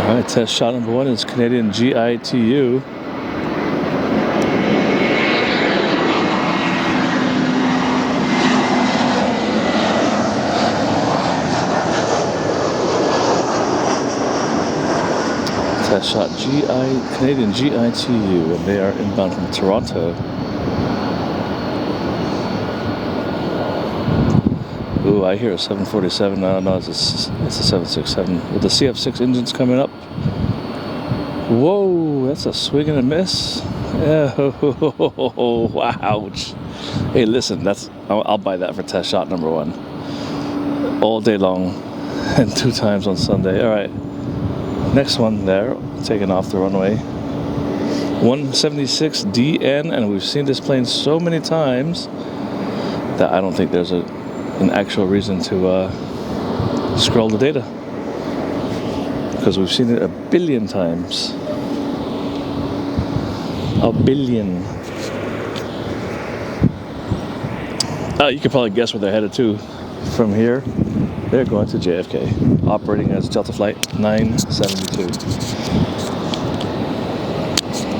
Alright, test shot number 1 is Canadian GITU. Test shot Canadian GITU, and they are inbound from Toronto. Ooh, I hear a 747. No, it's a 767 with the CF6 engines coming up. Whoa, that's a swing and a miss. Oh, ouch. Hey, listen, I'll buy that for test shot number 1 all day long and 2 times on Sunday. All right, next one there, taking off the runway. 176 DN, and we've seen this plane so many times that I don't think there's an actual reason to scroll the data, because we've seen it a billion times. A billion. You can probably guess where they're headed to from here. They're going to JFK, operating as Delta Flight 972.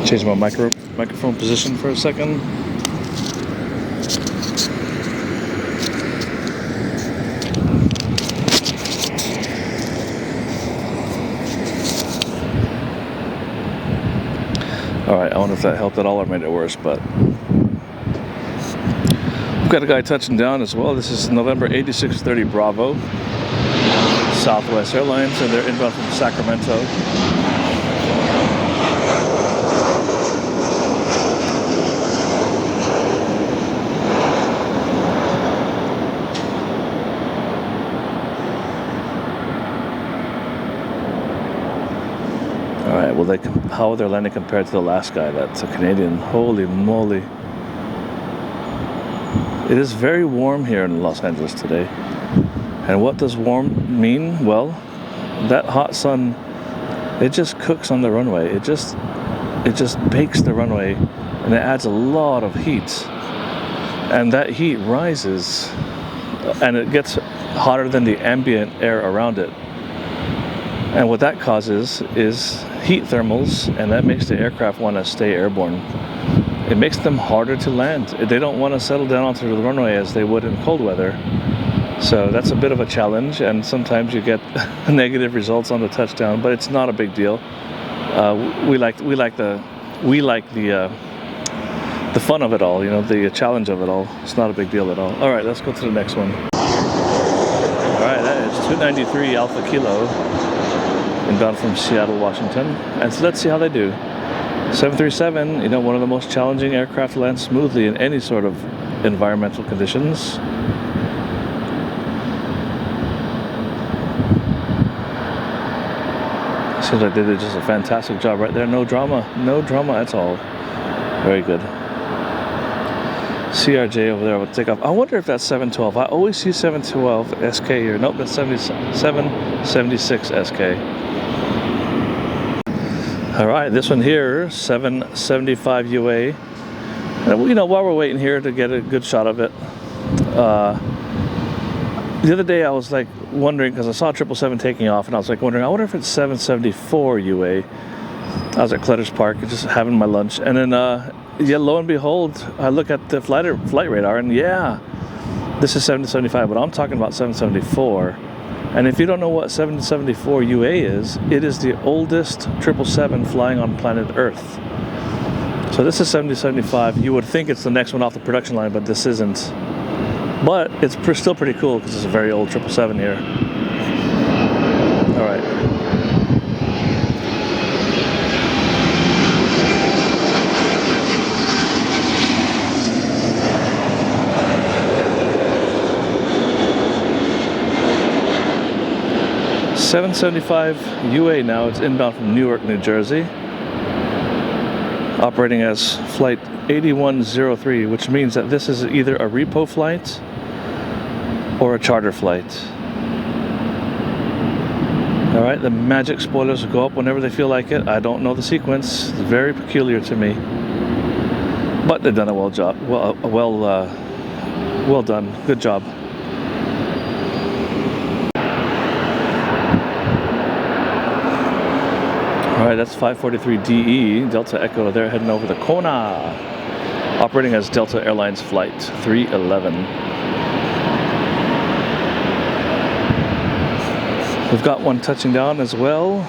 Change my microphone position for a second. Alright, I wonder if that helped at all or made it worse, but we've got a guy touching down as well. This is November 8630 Bravo, Southwest Airlines, and they're inbound from Sacramento. Alright, well, how are they landing compared to the last guy? That's a Canadian. Holy moly. It is very warm here in Los Angeles today. And what does warm mean? Well, that hot sun, it just cooks on the runway. It just bakes the runway, and it adds a lot of heat. And that heat rises, and it gets hotter than the ambient air around it. And what that causes is heat thermals, and that makes the aircraft want to stay airborne. It makes them harder to land. They don't want to settle down onto the runway as they would in cold weather. So that's a bit of a challenge, and sometimes you get negative results on the touchdown, but it's not a big deal. We like the fun of it all, you know, the challenge of it all. It's not a big deal at all. All right, let's go to the next one. All right, that is 293 Alpha Kilo, inbound from Seattle, Washington. And so let's see how they do. 737, you know, one of the most challenging aircraft to land smoothly in any sort of environmental conditions. Seems like they did just a fantastic job right there. No drama at all. Very good. CRJ over there will take off. I wonder if that's 712. I always see 712 SK here. Nope, that's 776 SK. All right, this one here, 775 UA. And, you know, while we're waiting here to get a good shot of it, the other day I was like wondering, because I saw 777 taking off, and I was like wondering, I wonder if it's 774 UA. I was at Clutter's Park just having my lunch, and then yeah, lo and behold, I look at the flight radar, and yeah, this is 775, but I'm talking about 774. And if you don't know what 774 UA is, it is the oldest 777 flying on planet Earth. So this is 775. You would think it's the next one off the production line, but this isn't. But it's still pretty cool because it's a very old 777 here. All right. $775 UA now. It's inbound from Newark, New Jersey, operating as flight 8103, which means that this is either a repo flight or a charter flight. All right, the magic spoilers will go up whenever they feel like it. I don't know the sequence. It's very peculiar to me, but they've done a well done. Good job. All right, that's 543 DE, Delta Echo. They're heading over to Kona, operating as Delta Airlines Flight 311. We've got one touching down as well.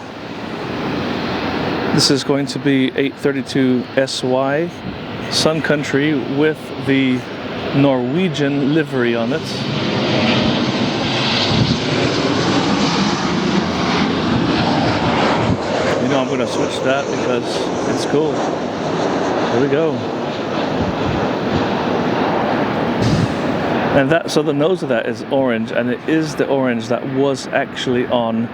This is going to be 832 SY, Sun Country, with the Norwegian livery on it. You know I'm going to switch that because it's cool. Here we go. And that, so the nose of that is orange, and it is the orange that was actually on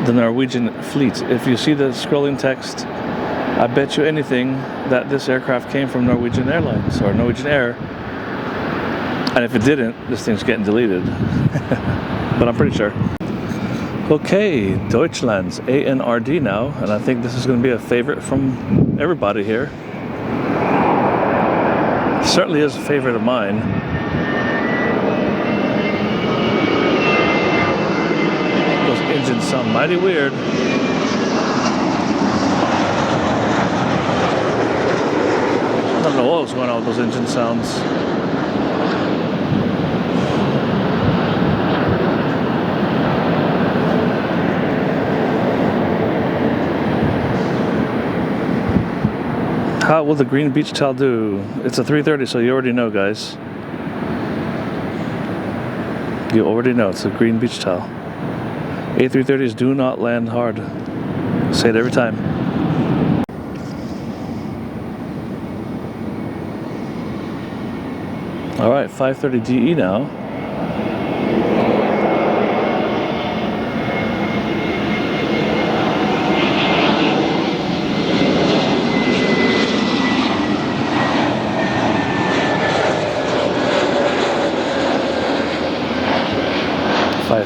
the Norwegian fleet. If you see the scrolling text, I bet you anything that this aircraft came from Norwegian Airlines or Norwegian Air. And if it didn't, this thing's getting deleted. But I'm pretty sure. Okay, Deutschland's ANRD now, and I think this is going to be a favorite from everybody here. Certainly is a favorite of mine. Those engines sound mighty weird. I don't know what was going on with those engine sounds. How will the green beach towel do? It's a 330, so you already know, guys. You already know it's a green beach towel. A330s do not land hard. Say it every time. All right, 530 DE now.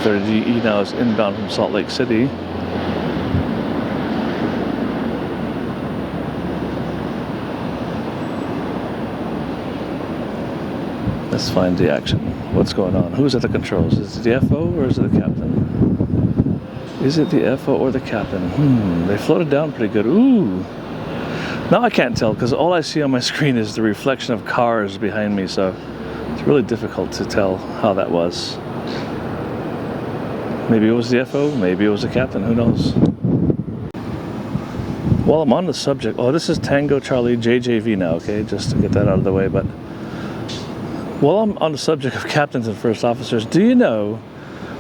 DE now is inbound from Salt Lake City. Let's find the action. What's going on? Who's at the controls? Is it the FO or is it the captain? Is it the FO or the captain? They floated down pretty good. Ooh! Now I can't tell because all I see on my screen is the reflection of cars behind me, so it's really difficult to tell how that was. Maybe it was the FO, maybe it was the captain, who knows? While I'm on the subject, oh, this is Tango Charlie JJV now, okay, just to get that out of the way, but while I'm on the subject of captains and first officers, do you know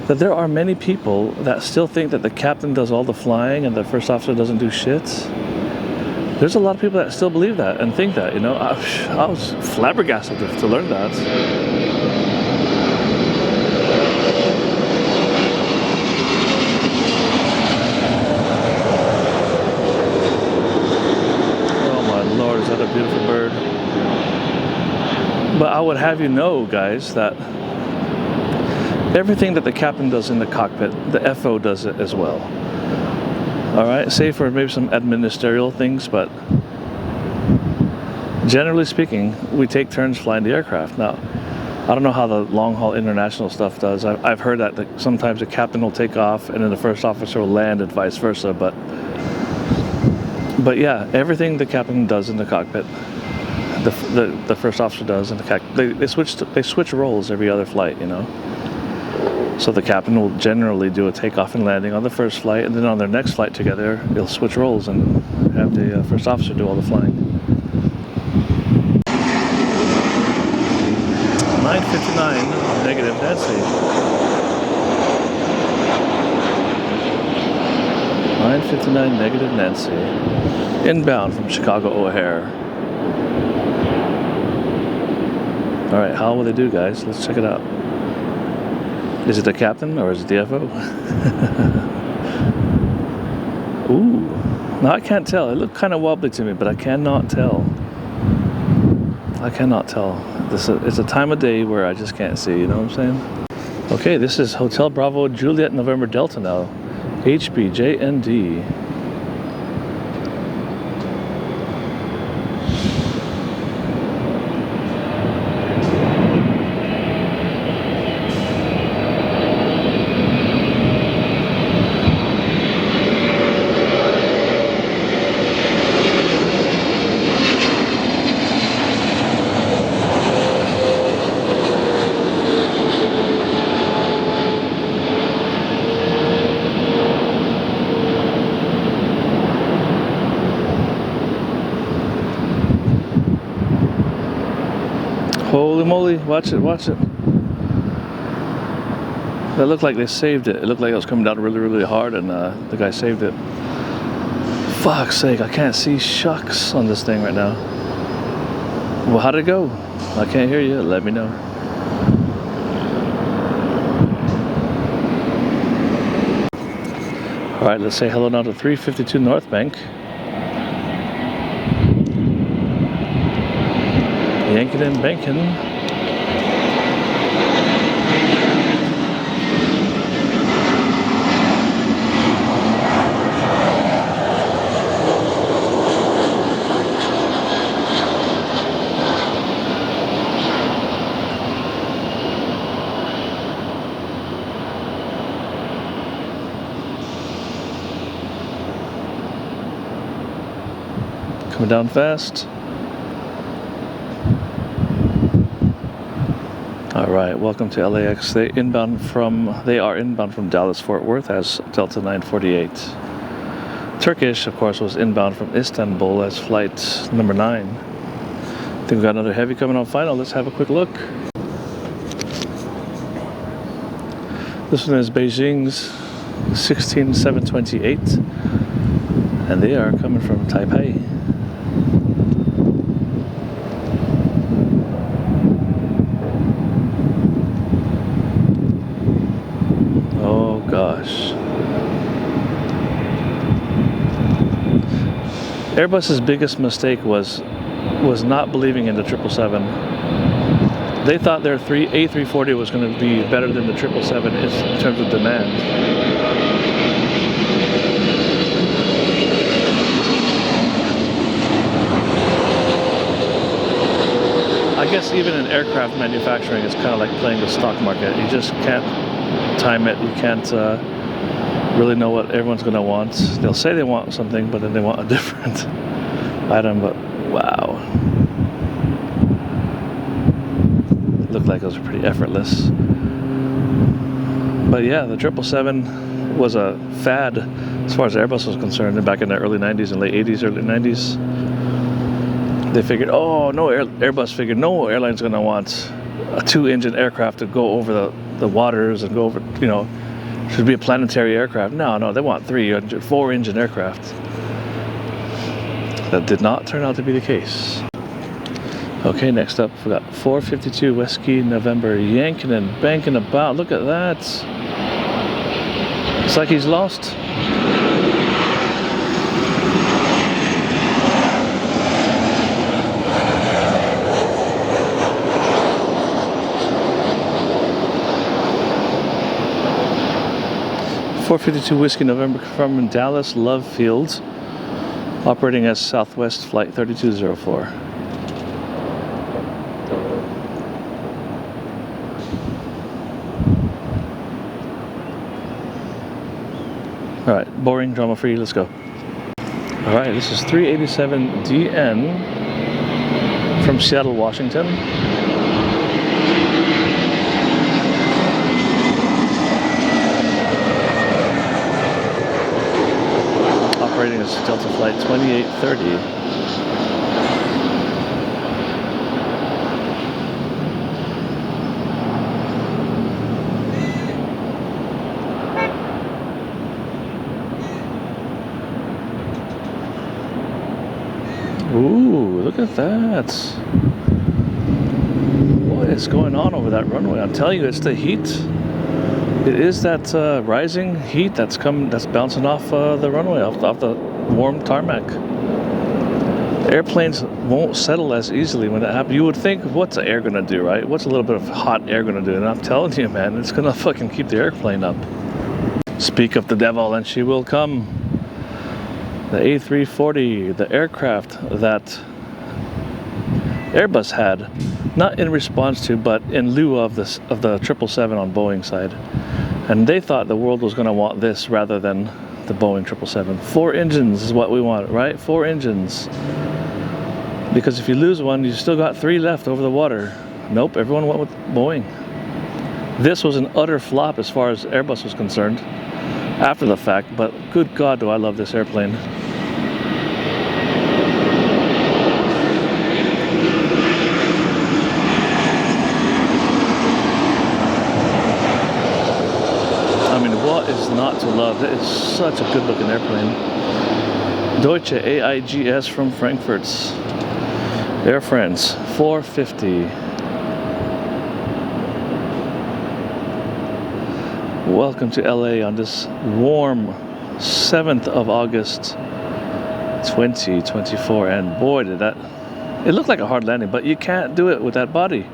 that there are many people that still think that the captain does all the flying and the first officer doesn't do shit? There's a lot of people that still believe that and think that, you know. I was flabbergasted to learn that. Is that a beautiful bird? But I would have you know, guys, that everything that the captain does in the cockpit, the FO does it as well. All right, save for maybe some administrative things, but generally speaking, we take turns flying the aircraft. Now, I don't know how the long-haul international stuff does. I've heard that sometimes the captain will take off and then the first officer will land and vice versa, but yeah, everything the captain does in the cockpit, the first officer does in the cockpit. They switch roles every other flight, you know. So the captain will generally do a takeoff and landing on the first flight, and then on their next flight together, they'll switch roles and have the first officer do all the flying. 959 negative Nancy. 959 negative Nancy. Inbound from Chicago O'Hare. All right, how will they do, guys? Let's check it out. Is it the captain or is it the FO? Ooh, no, I can't tell. It looked kind of wobbly to me, but I cannot tell. I cannot tell. It's a time of day where I just can't see, you know what I'm saying? Okay, this is Hotel Bravo Juliet November Delta now. HBJND. slowly. Watch it, watch it. That looked like they saved it. It looked like it was coming down really, really hard, and the guy saved it. Fuck's sake, I can't see shucks on this thing right now. Well, how'd it go? I can't hear you. Let me know. All right, let's say hello now to 352 North Bank. Yanking and banking. Coming down fast. All right, welcome to LAX. They are inbound from Dallas Fort Worth as Delta 948. Turkish, of course, was inbound from Istanbul as flight number 9. I think we've got another heavy coming on final. Let's have a quick look. This one is Beijing's 16728, and they are coming from Taipei. Gosh. Airbus's biggest mistake was not believing in the 777. They thought their A340 was going to be better than the 777 in terms of demand. I guess even in aircraft manufacturing, it's kind of like playing the stock market. You just can't time it. You can't really know what everyone's going to want. They'll say they want something, but then they want a different item. But wow, it looked like it was pretty effortless. But yeah, the 777 was a fad as far as Airbus was concerned back in the early 90s and late 80s, early 90s. They figured, oh no, Airbus figured no airline's going to want a 2-engine aircraft to go over the waters and go over, you know, should be a planetary aircraft. No, they want 4-engine aircraft. That did not turn out to be the case. Okay, next up we got 452 Whiskey November, yanking and banking about. Look at that. It's like he's lost. .452 Whiskey November from Dallas Love Field, operating as Southwest Flight 3204. All right, boring, drama-free, let's go. All right, this is 387 DN from Seattle, Washington. Operating as Delta Flight 2830. Ooh, look at that. What is going on over that runway? I'm telling you, it's the heat. It is that rising heat that's bouncing off the runway, off the warm tarmac. The airplanes won't settle as easily when that happens. You would think, what's the air gonna do, right? What's a little bit of hot air gonna do? And I'm telling you, man, it's gonna fucking keep the airplane up. Speak of the devil, and she will come. The A340, the aircraft that Airbus had, not in response to, but in lieu of the 777 on Boeing's side. And they thought the world was going to want this rather than the Boeing 777. 4 engines is what we want, right? 4 engines. Because if you lose one, you still got 3 left over the water. Nope, everyone went with Boeing. This was an utter flop as far as Airbus was concerned after the fact, but good God, do I love this airplane. What is not to love? That is such a good looking airplane. Deutsche AIGS from Frankfurt's Air France 450. Welcome to LA on this warm 7th of August 2024, and boy did that, it looked like a hard landing, but you can't do it with that body.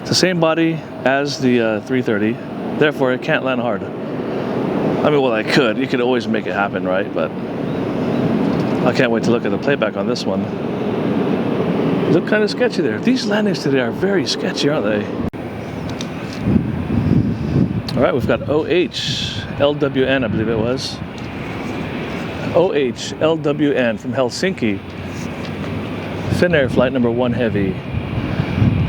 It's the same body as the 330, therefore it can't land hard. I mean, well, you could always make it happen, right? But I can't wait to look at the playback on this one. Look kind of sketchy there. These landings today are very sketchy, aren't they? All right, we've got OH-LWN, I believe it was. OH-LWN from Helsinki. Finnair flight number 1 heavy.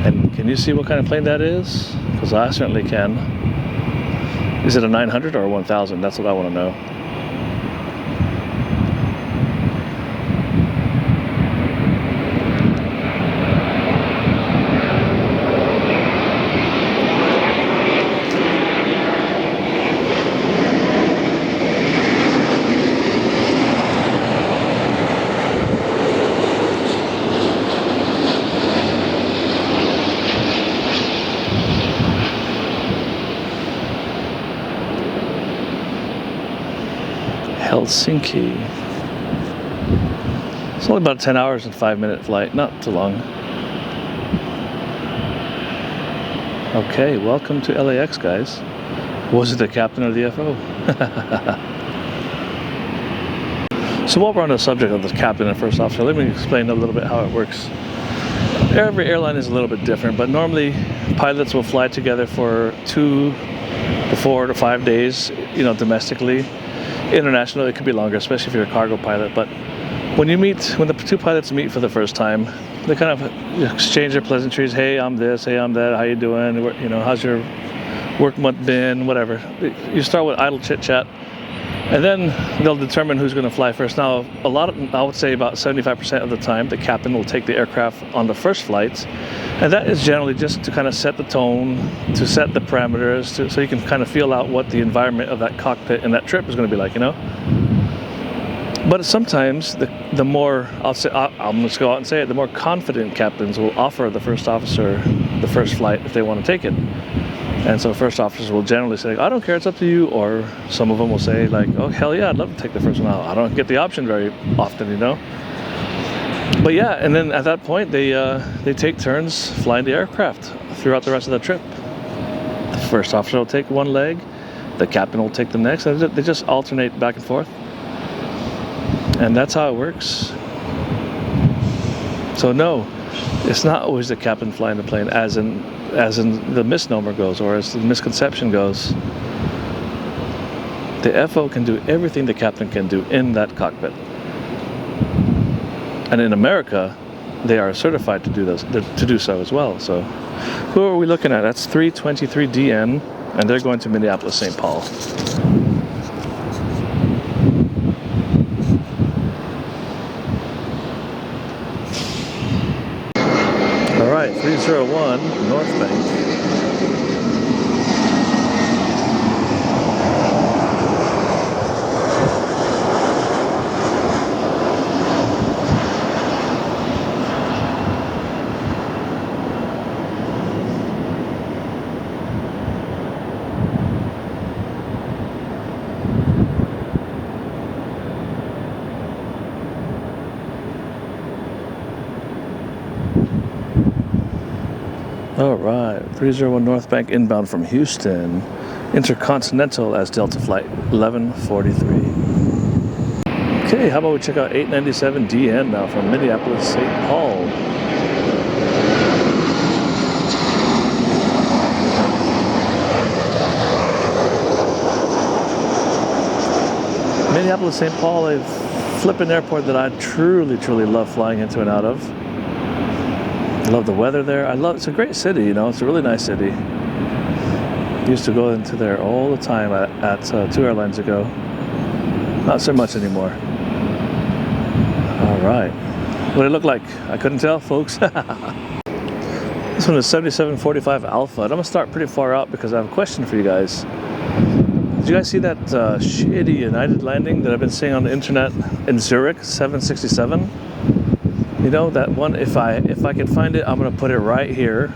And can you see what kind of plane that is? Because I certainly can. Is it a 900 or a 1000? That's what I want to know. Helsinki. It's only about a 10 hours and 5-minute flight, not too long. Okay, welcome to LAX, guys. Was it the captain or the FO? So while we're on the subject of the captain and first officer, let me explain a little bit how it works. Every airline is a little bit different, but normally pilots will fly together for 2 to 4 to 5 days, domestically. International, it could be longer, especially if you're a cargo pilot. But when the two pilots meet for the first time, they kind of exchange their pleasantries. Hey, I'm this. Hey, I'm that. How you doing? How's your work month been? Whatever. You start with idle chit chat, and then they'll determine who's going to fly first. Now, I would say about 75% of the time, the captain will take the aircraft on the first flight, and that is generally just to kind of set the tone, to set the parameters, so you can kind of feel out what the environment of that cockpit and that trip is going to be like, But sometimes the more, I'm just go out and say it, the more confident captains will offer the first officer the first flight if they want to take it. And so first officers will generally say, I don't care, it's up to you. Or some of them will say like, oh, hell yeah, I'd love to take the first one out. I don't get the option very often, But yeah, and then at that point, they take turns flying the aircraft throughout the rest of the trip. The first officer will take one leg, the captain will take the next, and they just alternate back and forth. And that's how it works. So no, it's not always the captain flying the plane, as in the misnomer goes, or as the misconception goes. The FO can do everything the captain can do in that cockpit. And in America, they are certified to do so as well. So who are we looking at? That's 323DN, and they're going to Minneapolis, St. Paul. All right, 301 North Bank. All right, 301 North Bank inbound from Houston, Intercontinental as Delta Flight 1143. Okay, how about we check out 897 DN now from Minneapolis, St. Paul. Minneapolis, St. Paul, a flippin' airport that I truly, truly love flying into and out of. I love the weather there. It's a great city, it's a really nice city. Used to go into there all the time at 2 airlines ago. Not so much anymore. All right. What did it look like? I couldn't tell, folks. This one is 7745 Alpha. And I'm going to start pretty far out because I have a question for you guys. did you guys see that shitty United landing that I've been seeing on the internet in Zurich, 767? You know, that one, if I can find it, I'm gonna put it right here.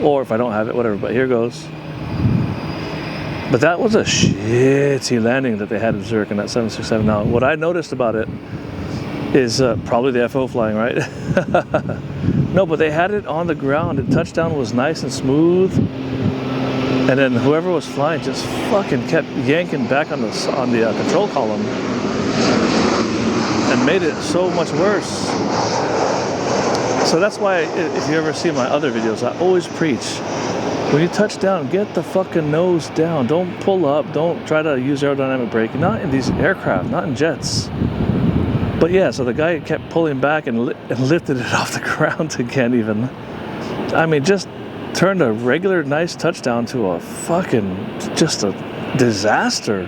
Or if I don't have it, whatever, but here goes. But that was a shitty landing that they had in Zurich in that 767. Now, what I noticed about it is probably the FO flying, right? No, but they had it on the ground, and touchdown was nice and smooth. And then whoever was flying just fucking kept yanking back on the control column and made it so much worse. So that's why, if you ever see my other videos, I always preach, when you touch down, get the fucking nose down. Don't pull up. Don't try to use aerodynamic braking. Not in these aircraft, not in jets. But yeah, so the guy kept pulling back and lifted it off the ground again even. I mean, just turned a regular nice touchdown to a fucking, just a disaster.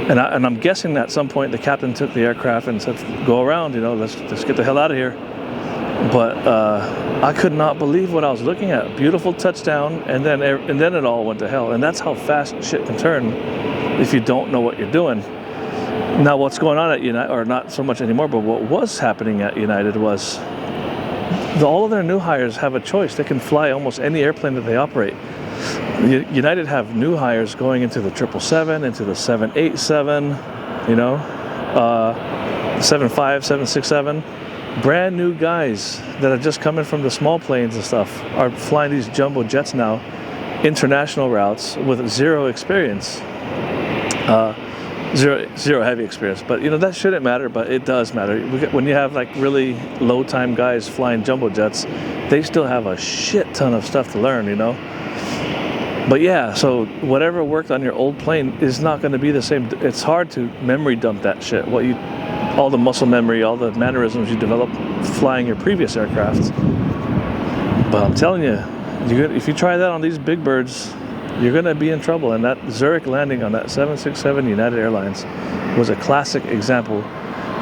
And I'm guessing that at some point the captain took the aircraft and said, go around, you know, let's get the hell out of here. But I could not believe what I was looking at. Beautiful touchdown, and then it all went to hell. And that's how fast shit can turn if you don't know what you're doing. Now, what's going on at United, or not so much anymore, but what was happening at United was all of their new hires have a choice. They can fly almost any airplane that they operate. United have new hires going into the 777, into the 787, you know, 75, 767. Brand new guys that are just coming from the small planes and stuff are flying these jumbo jets now, international routes with zero experience, zero heavy experience. But you know, that shouldn't matter, but it does matter. When you have like really low time guys flying jumbo jets, they still have a shit ton of stuff to learn, you know. But yeah, so whatever worked on your old plane is not going to be the same. It's hard to memory dump that shit. All the muscle memory, all the mannerisms you develop flying your previous aircraft. But I'm telling you, if you try that on these big birds, you're going to be in trouble. And that Zurich landing on that 767 United Airlines was a classic example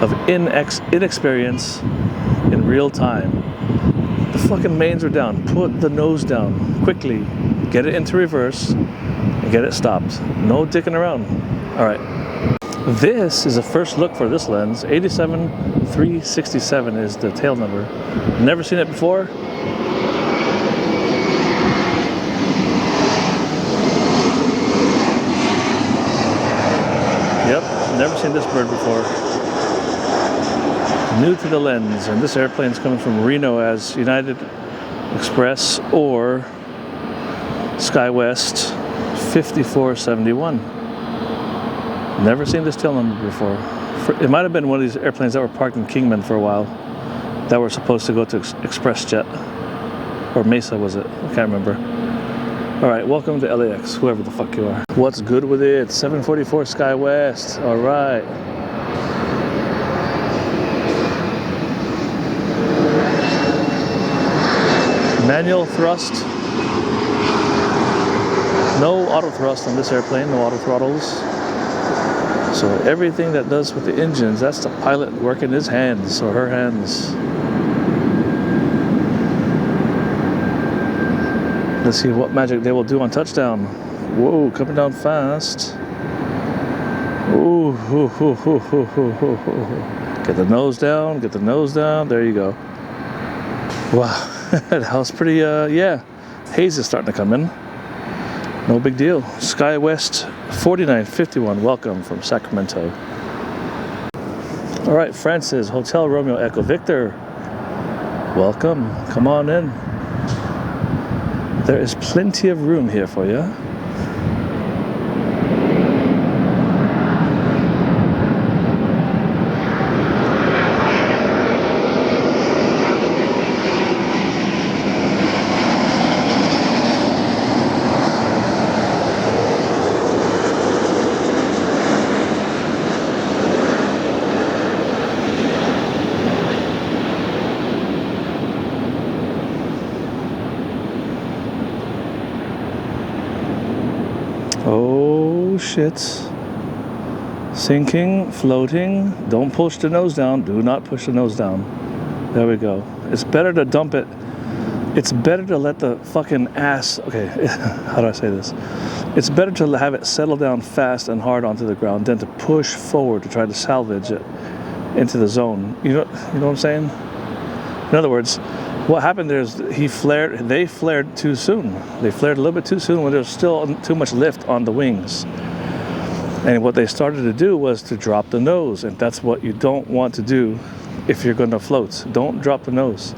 of inexperience in real time. The fucking mains are down. Put the nose down quickly. Get it into reverse and get it stopped. No dicking around. All right. This is a first look for this lens. 87367 is the tail number. Never seen it before. Yep, never seen this bird before. New to the lens, and this airplane's coming from Reno as United Express or SkyWest 5471. Never seen this tail number before. It might have been one of these airplanes that were parked in Kingman for a while that were supposed to go to ExpressJet. Or Mesa, was it? I can't remember. All right, welcome to LAX, whoever the fuck you are. What's good with it? 744 SkyWest. All right. Manual thrust. No auto thrust on this airplane, no auto throttles. So everything that does with the engines, that's the pilot working his hands or her hands. Let's see what magic they will do on touchdown. Whoa, coming down fast. Ooh, hoo, hoo, hoo, hoo, hoo, hoo, hoo. Get the nose down, get the nose down. There you go. Wow, that was pretty, yeah. Haze is starting to come in. No big deal. SkyWest 4951, welcome from Sacramento. All right, Francis, Hotel Romeo Echo Victor. Welcome, come on in. There is plenty of room here for you. shit. Sinking, floating. Don't push the nose down. Do not push the nose down. There we go. It's better to dump it. It's better to let the fucking ass... Okay, how do I say this? It's better to have it settle down fast and hard onto the ground than to push forward to try to salvage it into the zone. You know what I'm saying? In other words, what happened there is they flared too soon. They flared a little bit too soon when there's still too much lift on the wings. And what they started to do was to drop the nose, and that's what you don't want to do if you're going to float. Don't drop the nose.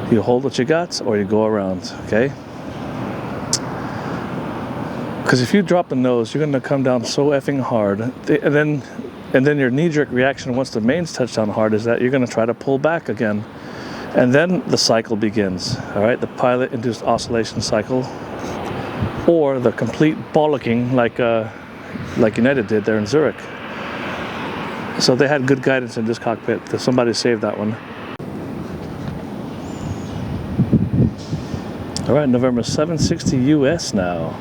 You hold what you got, or you go around, okay? Because if you drop the nose, you're going to come down so effing hard, and then your knee-jerk reaction once the mains touch down hard is that you're going to try to pull back again. And then the cycle begins, all right? The pilot-induced oscillation cycle, or the complete bollocking like United did there in Zurich. So they had good guidance in this cockpit. Somebody saved that one. All right, November 760 US now.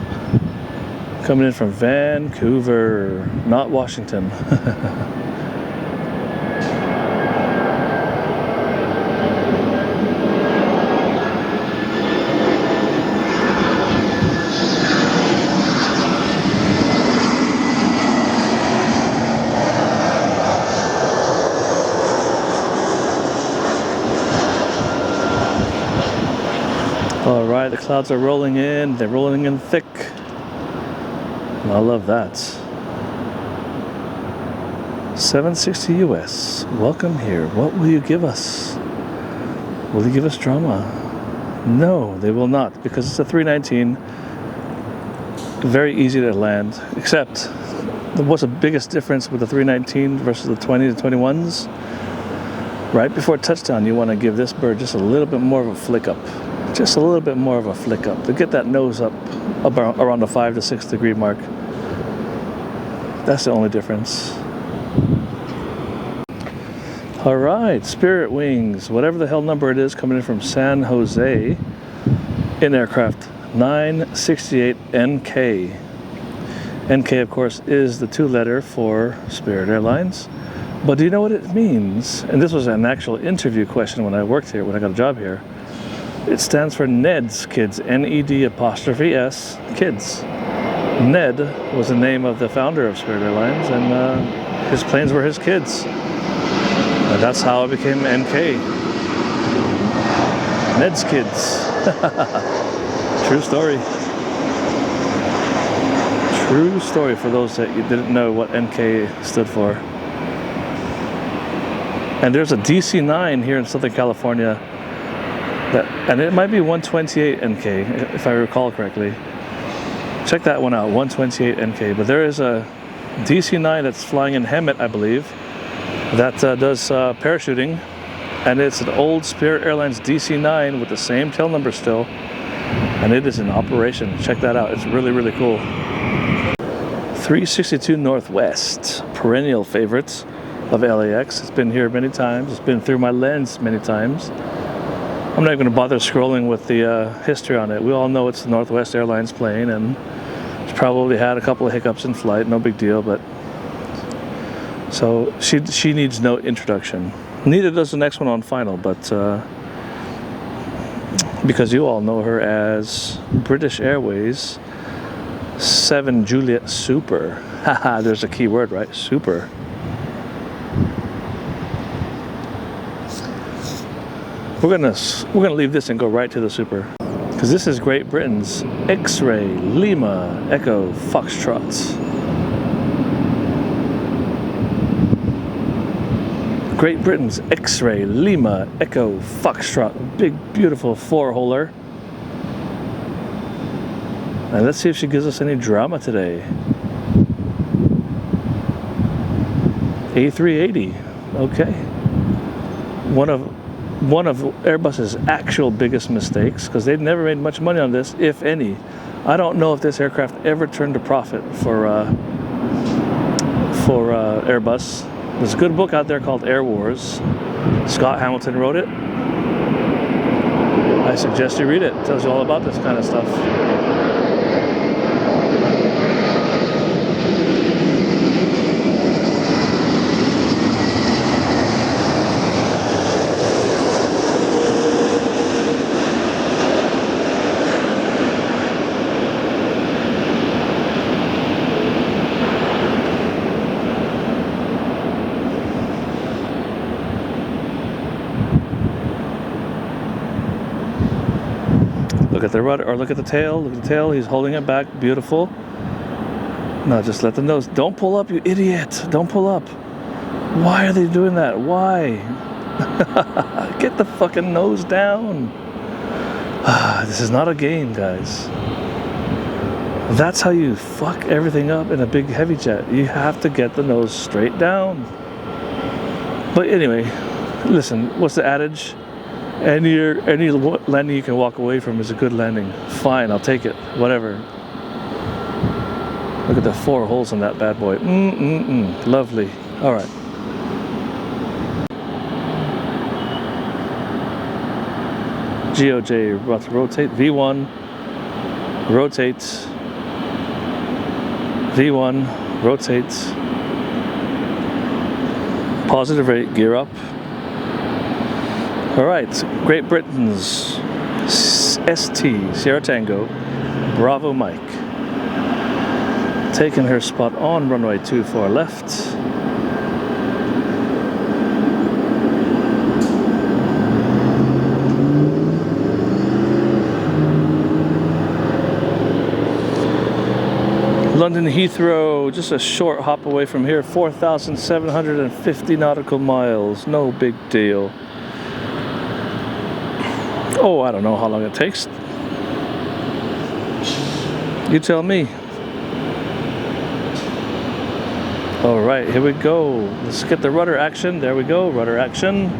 Coming in from Vancouver, not Washington. All right, the clouds are rolling in. They're rolling in thick. And I love that. 760 US. Welcome here. What will you give us? Will you give us drama? No, they will not, because it's a 319. Very easy to land, except what's the biggest difference with the 319 versus the 20 to 21s? Right before touchdown, you want to give this bird just a little bit more of a flick up. Just a little bit more of a flick up to get that nose up around the 5 to 6 degree mark. That's the only difference. All right, Spirit Wings, whatever the hell number it is, coming in from San Jose in aircraft 968 NK. NK, of course, is the 2-letter for Spirit Airlines. But do you know what it means? And this was an actual interview question when I worked here, when I got a job here. It stands for NEDS, kids, N-E-D'(S), kids. Ned was the name of the founder of Spirit Airlines, and his planes were his kids. And that's how it became NK. Ned's kids. True story. True story for those that you didn't know what NK stood for. And there's a DC-9 here in Southern California. And it might be 128 NK, if I recall correctly. Check that one out, 128 NK. But there is a DC-9 that's flying in Hemet, I believe, that does parachuting. And it's an old Spirit Airlines DC-9 with the same tail number still. And it is in operation. Check that out. It's really, really cool. 362 Northwest, perennial favorites of LAX. It's been here many times. It's been through my lens many times. I'm not going to bother scrolling with the history on it. We all know it's the Northwest Airlines plane, and it's probably had a couple of hiccups in flight. No big deal, but so she needs no introduction. Neither does the next one on final, but because you all know her as British Airways 7 Juliet Super. Haha, there's a key word, right? Super. We're gonna leave this and go right to the Super, because this is Great Britain's X-Ray Lima Echo Foxtrot. Great Britain's X-Ray Lima Echo Foxtrot, big beautiful 4-holer. And let's see if she gives us any drama today. A380, okay. One of Airbus's actual biggest mistakes, because they've never made much money on this, if any. I don't know if this aircraft ever turned a profit for Airbus. There's a good book out there called Air Wars. Scott Hamilton wrote it. I suggest you read it. It tells you all about this kind of stuff. Look at the rudder, or look at the tail. Look at the tail. He's holding it back. Beautiful. No, just let the nose. Don't pull up, you idiot. Don't pull up. Why are they doing that? Why? Get the fucking nose down. This is not a game, guys. That's how you fuck everything up in a big heavy jet. You have to get the nose straight down. But anyway, listen, what's the adage? Any landing you can walk away from is a good landing. Fine, I'll take it. Whatever. Look at the 4 holes on that bad boy. Lovely. All right. GOJ, rotate. V1, rotate. V1, rotate. Positive rate, gear up. All right, Great Britain's ST, Sierra Tango, Bravo Mike. Taking her spot on runway 24 left. London Heathrow, just a short hop away from here, 4,750 nautical miles, no big deal. Oh, I don't know how long it takes. You tell me. All right, here we go. Let's get the rudder action. There we go, rudder action.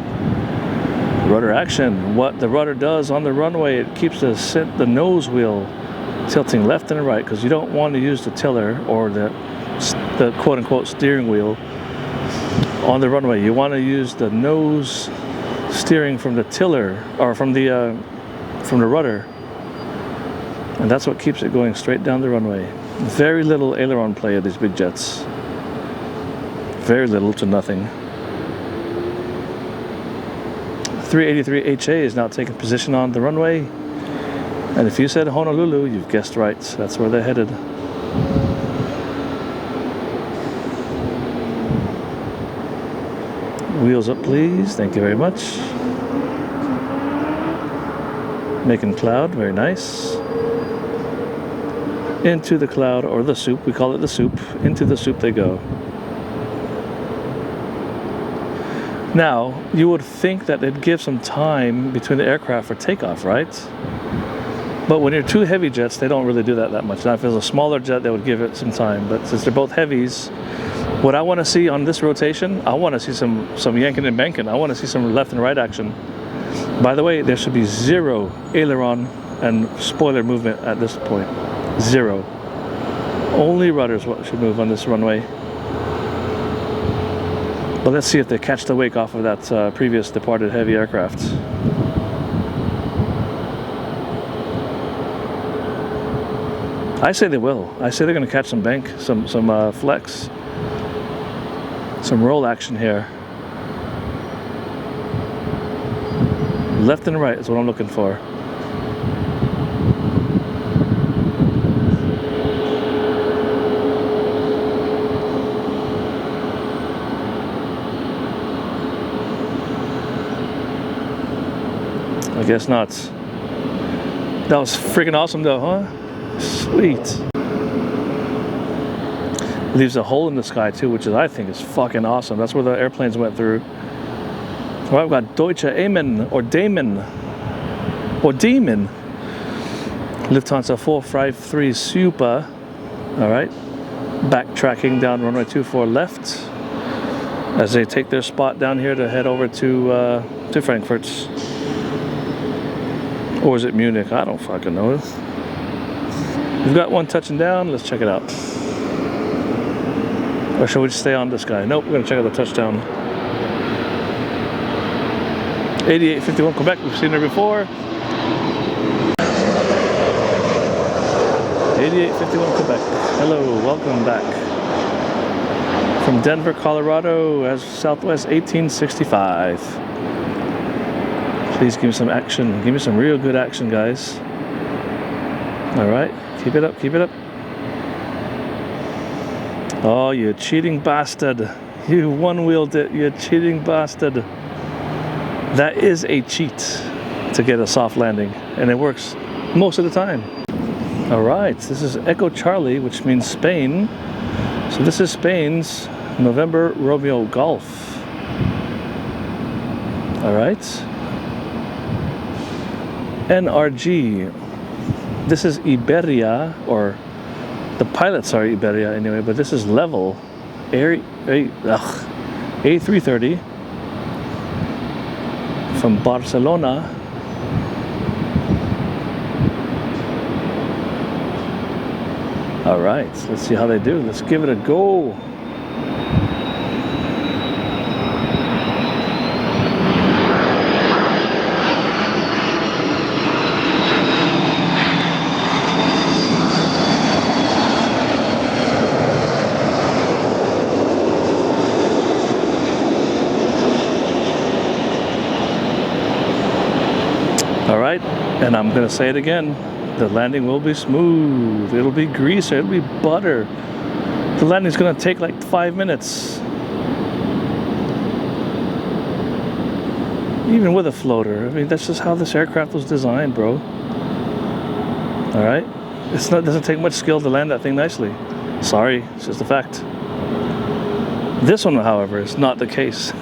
Rudder action. What the rudder does on the runway, it keeps the nose wheel tilting left and right, because you don't want to use the tiller or the quote-unquote steering wheel on the runway. You want to use the nose steering from the tiller, or from the rudder, and that's what keeps it going straight down the runway. Very little aileron play of these big jets. Very little to nothing. 383 HA is now taking position on the runway. And if you said Honolulu, you've guessed right. That's where they're headed. Wheels up, please. Thank you very much. Making cloud. Very nice. Into the cloud, or the soup. We call it the soup. Into the soup they go. Now, you would think that it'd give some time between the aircraft for takeoff, right? But when you're 2 heavy jets, they don't really do that much. Now, if it was a smaller jet, they would give it some time. But since they're both heavies, what I want to see on this rotation, I want to see some yanking and banking. I want to see some left and right action. By the way, there should be 0 aileron and spoiler movement at this point. 0. Only rudders should move on this runway. But let's see if they catch the wake off of that previous departed heavy aircraft. I say they will. I say they're going to catch some bank, some flex, some roll action here. Left and right is what I'm looking for. I guess not. That was freaking awesome though, huh? Sweet. Leaves a hole in the sky too, which I think is fucking awesome. That's where the airplanes went through. Well, I've got Deutsche Amen, or Damon, or Demon. Lufthansa 453 Super. All right. Backtracking down runway 24 left as they take their spot down here to head over to Frankfurt. Or is it Munich? I don't fucking know. We've got one touching down. Let's check it out. Or shall we just stay on this guy? Nope, we're going to check out the touchdown. 8851 Quebec. We've seen her before. 8851 Quebec. Hello, welcome back. From Denver, Colorado, as Southwest 1865. Please give me some action. Give me some real good action, guys. All right, keep it up, keep it up. Oh, you cheating bastard. You one-wheeled it, you cheating bastard. That is a cheat to get a soft landing, and it works most of the time. All right, this is Echo Charlie, which means Spain. So this is Spain's November Romeo Golf. All right. NRG. This is Iberia, or the pilots are Iberia anyway, but this is Level A330 from Barcelona. All right, let's see how they do. Let's give it a go. All right, and I'm gonna say it again. The landing will be smooth. It'll be grease. It'll be butter. The landing's gonna take like 5 minutes. Even with a floater. I mean, that's just how this aircraft was designed, bro. All right? It doesn't take much skill to land that thing nicely. Sorry, it's just a fact. This one, however, is not the case.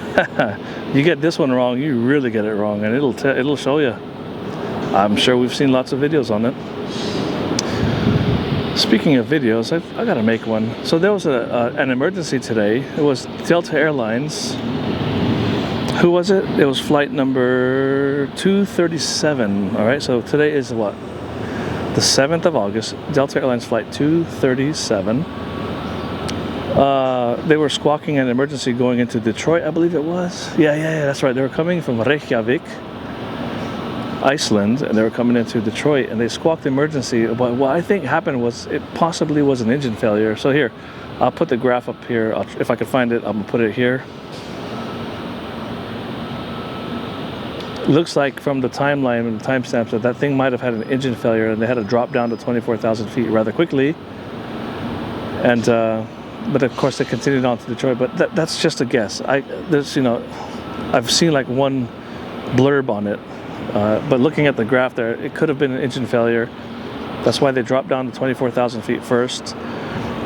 You get this one wrong, you really get it wrong, and it'll show you. I'm sure we've seen lots of videos on it. Speaking of videos, I gotta make one. So there was an emergency today. It was Delta Airlines. Who was it? It was flight number 237. All right, so today is what? The 7th of August. Delta Airlines flight 237. They were squawking an emergency going into Detroit, I believe it was. Yeah, that's right. They were coming from Reykjavik, Iceland, and they were coming into Detroit, and they squawked emergency. But what I think happened was it possibly was an engine failure. So here, I'll put the graph up here. If I can find it, I'm gonna put it here. Looks like from the timeline and the timestamps that thing might have had an engine failure, and they had to drop down to 24,000 feet rather quickly. And but of course they continued on to Detroit. But that's just a guess. I've seen like one blurb on it. But looking at the graph there, it could have been an engine failure. That's why they dropped down to 24,000 feet first.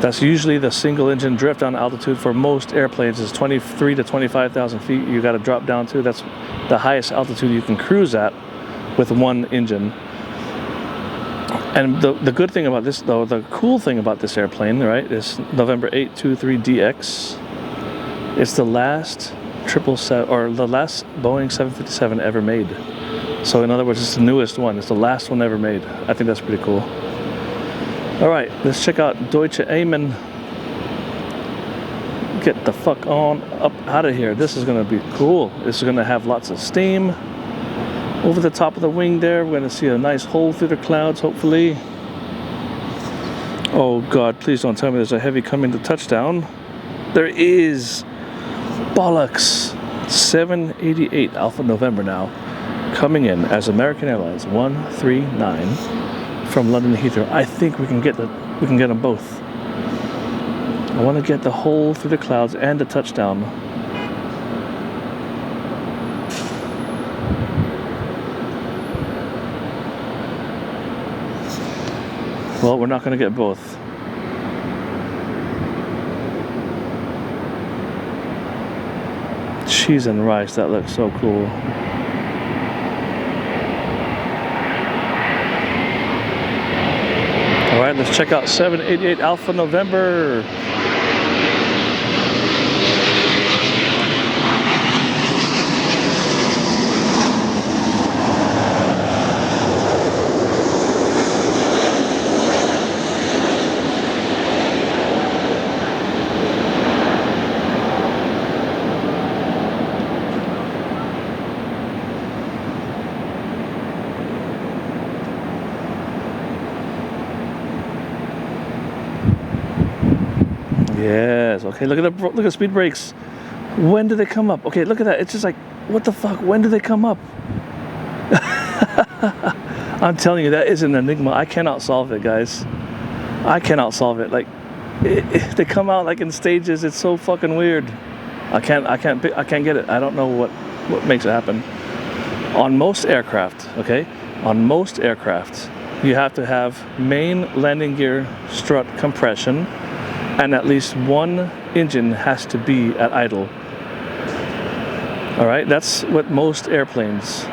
That's usually the single engine drift down altitude for most airplanes is 23 to 25,000 feet. You got to drop down to. That's the highest altitude you can cruise at with one engine. And the good thing about this, though, the cool thing about this airplane, right, is November 823DX. It's the last 777 or the last Boeing 757 ever made. So in other words, it's the newest one. It's the last one ever made. I think that's pretty cool. All right, let's check out Deutsche Amen. Get the fuck on up out of here. This is gonna be cool. This is gonna have lots of steam. Over the top of the wing there, we're gonna see a nice hole through the clouds, hopefully. Oh God, please don't tell me there's a heavy coming to touchdown. There is. Bollocks. 788 Alpha November now. Coming in as American Airlines 139 from London to Heathrow. I think we can get them both. I want to get the hole through the clouds and the touchdown. Well, we're not going to get both. Cheese and rice, that looks so cool. All right, let's check out 788 Alpha November. Yes, okay, look at speed brakes. When do they come up? Okay, look at that. It's just like, what the fuck? When do they come up? I'm telling you, that is an enigma. I cannot solve it, guys. I cannot solve it. Like, they come out like in stages. It's so fucking weird. I can't get it. I don't know what makes it happen. On most aircraft, okay? On most aircraft, you have to have main landing gear strut compression, and at least one engine has to be at idle. All right, that's what most airplanes.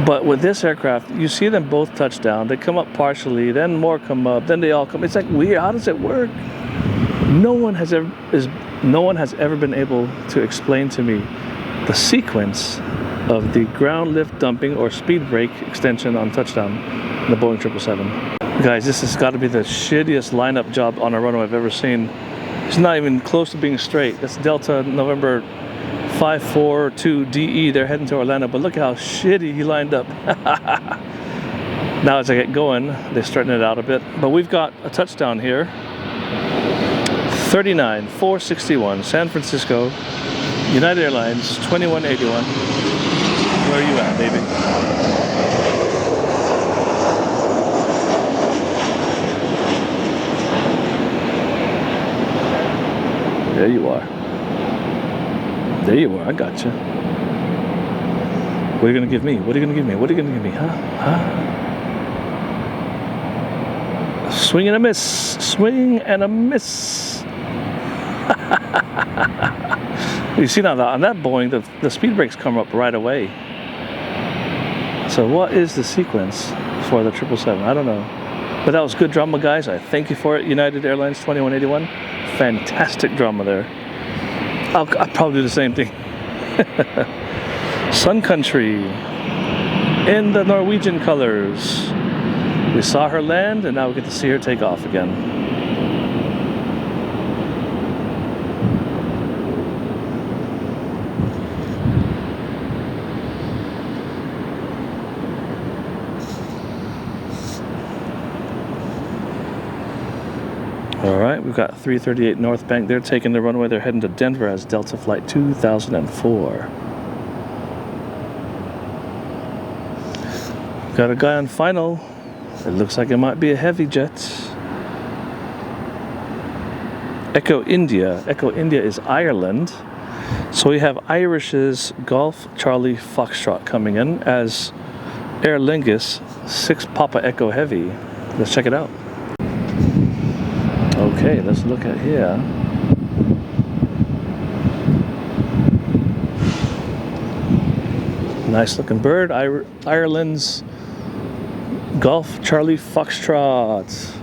But with this aircraft, you see them both touch down. They come up partially, then more come up, then they all come. It's like weird. How does it work? No one has ever been able to explain to me the sequence of the ground lift dumping or speed brake extension on touchdown in the Boeing 777. Guys, this has got to be the shittiest lineup job on a runway I've ever seen. It's not even close to being straight. That's Delta November 542 DE. They're heading to Orlando, but look how shitty he lined up. Now as I get going, they straighten it out a bit. But we've got a touchdown here. 39-461, San Francisco, United Airlines, 2181. Where are you at, baby? There you are. There you are, I got you. What are you gonna give me? What are you gonna give me? What are you gonna give me? Huh? Swing and a miss. Swing and a miss. You see now on that Boeing, the speed brakes come up right away. So what is the sequence for the 777? I don't know. But that was good drama, guys. I thank you for it. United Airlines 2181. Fantastic drama there. I'll probably do the same thing. Sun Country in the Norwegian colors. We saw her land, and now we get to see her take off again. Alright, we've got 338 North Bank. They're taking the runway. They're heading to Denver as Delta Flight 2004. Got a guy on final. It looks like it might be a heavy jet. Echo India. Echo India is Ireland. So we have Irish's Golf Charlie Foxtrot coming in as AerLingus 6 Papa Echo Heavy. Let's check it out. Okay, let's look at here. Nice looking bird. Ireland's Golf Charlie Foxtrot.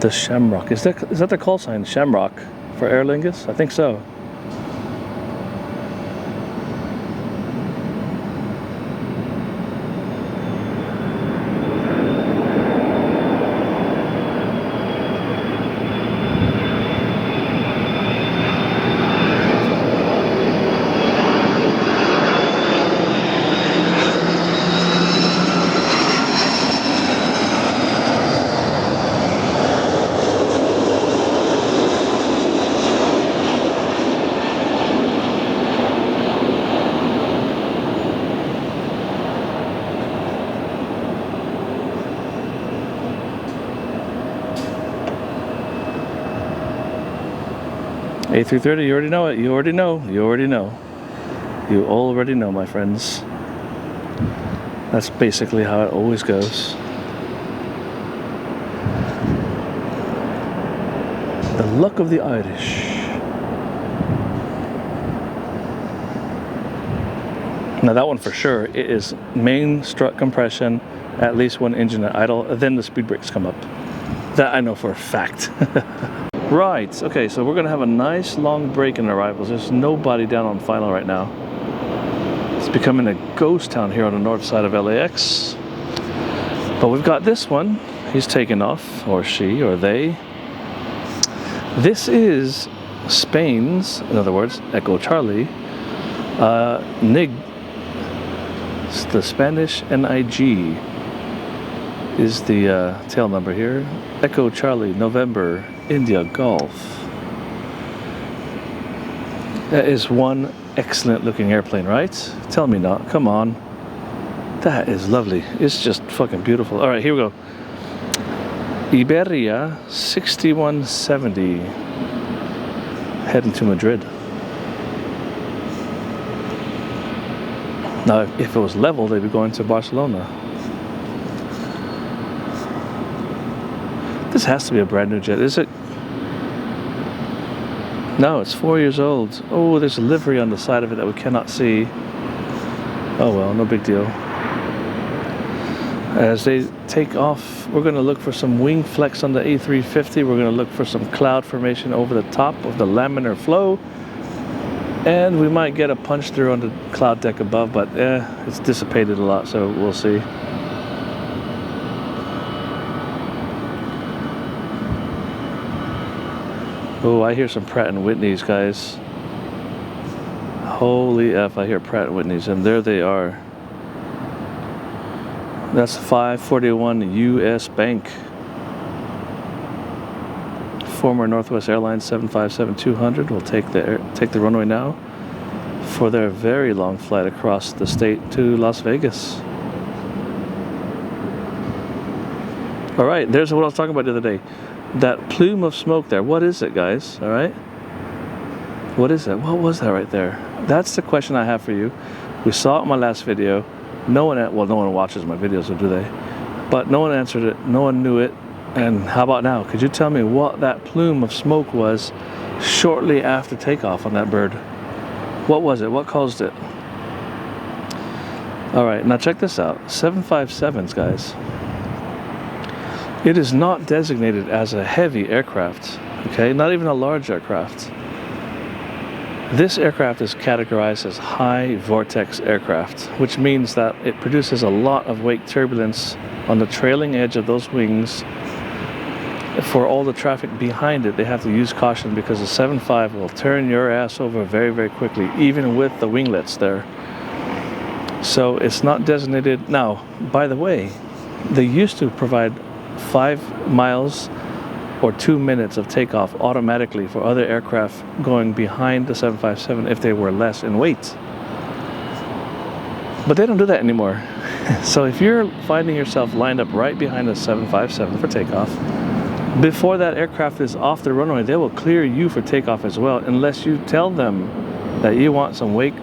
The Shamrock. Is that the call sign? Shamrock for AerLingus? I think so. A330, you already know it. You already know. You already know. You already know, my friends. That's basically how it always goes. The luck of the Irish. Now that one for sure, it is main strut compression, at least one engine at idle, then the speed brakes come up. That I know for a fact. Right, okay, so we're gonna have a nice long break in arrivals. There's nobody down on final right now. It's becoming a ghost town here on the north side of LAX. But we've got this one. He's taken off, or she, or they. This is Spain's, in other words, Echo Charlie, NIG. It's the Spanish NIG is the tail number here. Echo Charlie, November, India Golf. That is one excellent looking airplane, right? Tell me not. Come on. That is lovely. It's just fucking beautiful. All right, here we go. Iberia 6170 heading to Madrid. Now, if it was level, they'd be going to Barcelona. This has to be a brand new jet, is it? No, it's 4 years old. Oh, there's a livery on the side of it that we cannot see. Oh well, no big deal. As they take off, we're going to look for some wing flex on the A350. We're going to look for some cloud formation over the top of the laminar flow. And we might get a punch through on the cloud deck above, but it's dissipated a lot, so we'll see. Oh, I hear some Pratt & Whitneys, guys. Holy F, I hear Pratt & Whitneys, and there they are. That's 541 US Bank. Former Northwest Airlines 757-200 will take the runway now for their very long flight across the state to Las Vegas. All right, there's what I was talking about the other day. That plume of smoke there, what is it, guys? All right? What is it? What was that right there? That's the question I have for you. We saw it in my last video. No one watches my videos, so do they? But no one answered it. No one knew it. And how about now? Could you tell me what that plume of smoke was shortly after takeoff on that bird? What was it? What caused it? All right, now check this out. 757s, guys. It is not designated as a heavy aircraft, okay? Not even a large aircraft. This aircraft is categorized as high vortex aircraft, which means that it produces a lot of wake turbulence on the trailing edge of those wings. For all the traffic behind it, they have to use caution because the 75 will turn your ass over very, very quickly, even with the winglets there. So it's not designated. Now, by the way, they used to provide 5 miles or 2 minutes of takeoff automatically for other aircraft going behind the 757 if they were less in weight. But they don't do that anymore. So if you're finding yourself lined up right behind the 757 for takeoff, before that aircraft is off the runway, they will clear you for takeoff as well, unless you tell them that you want some wake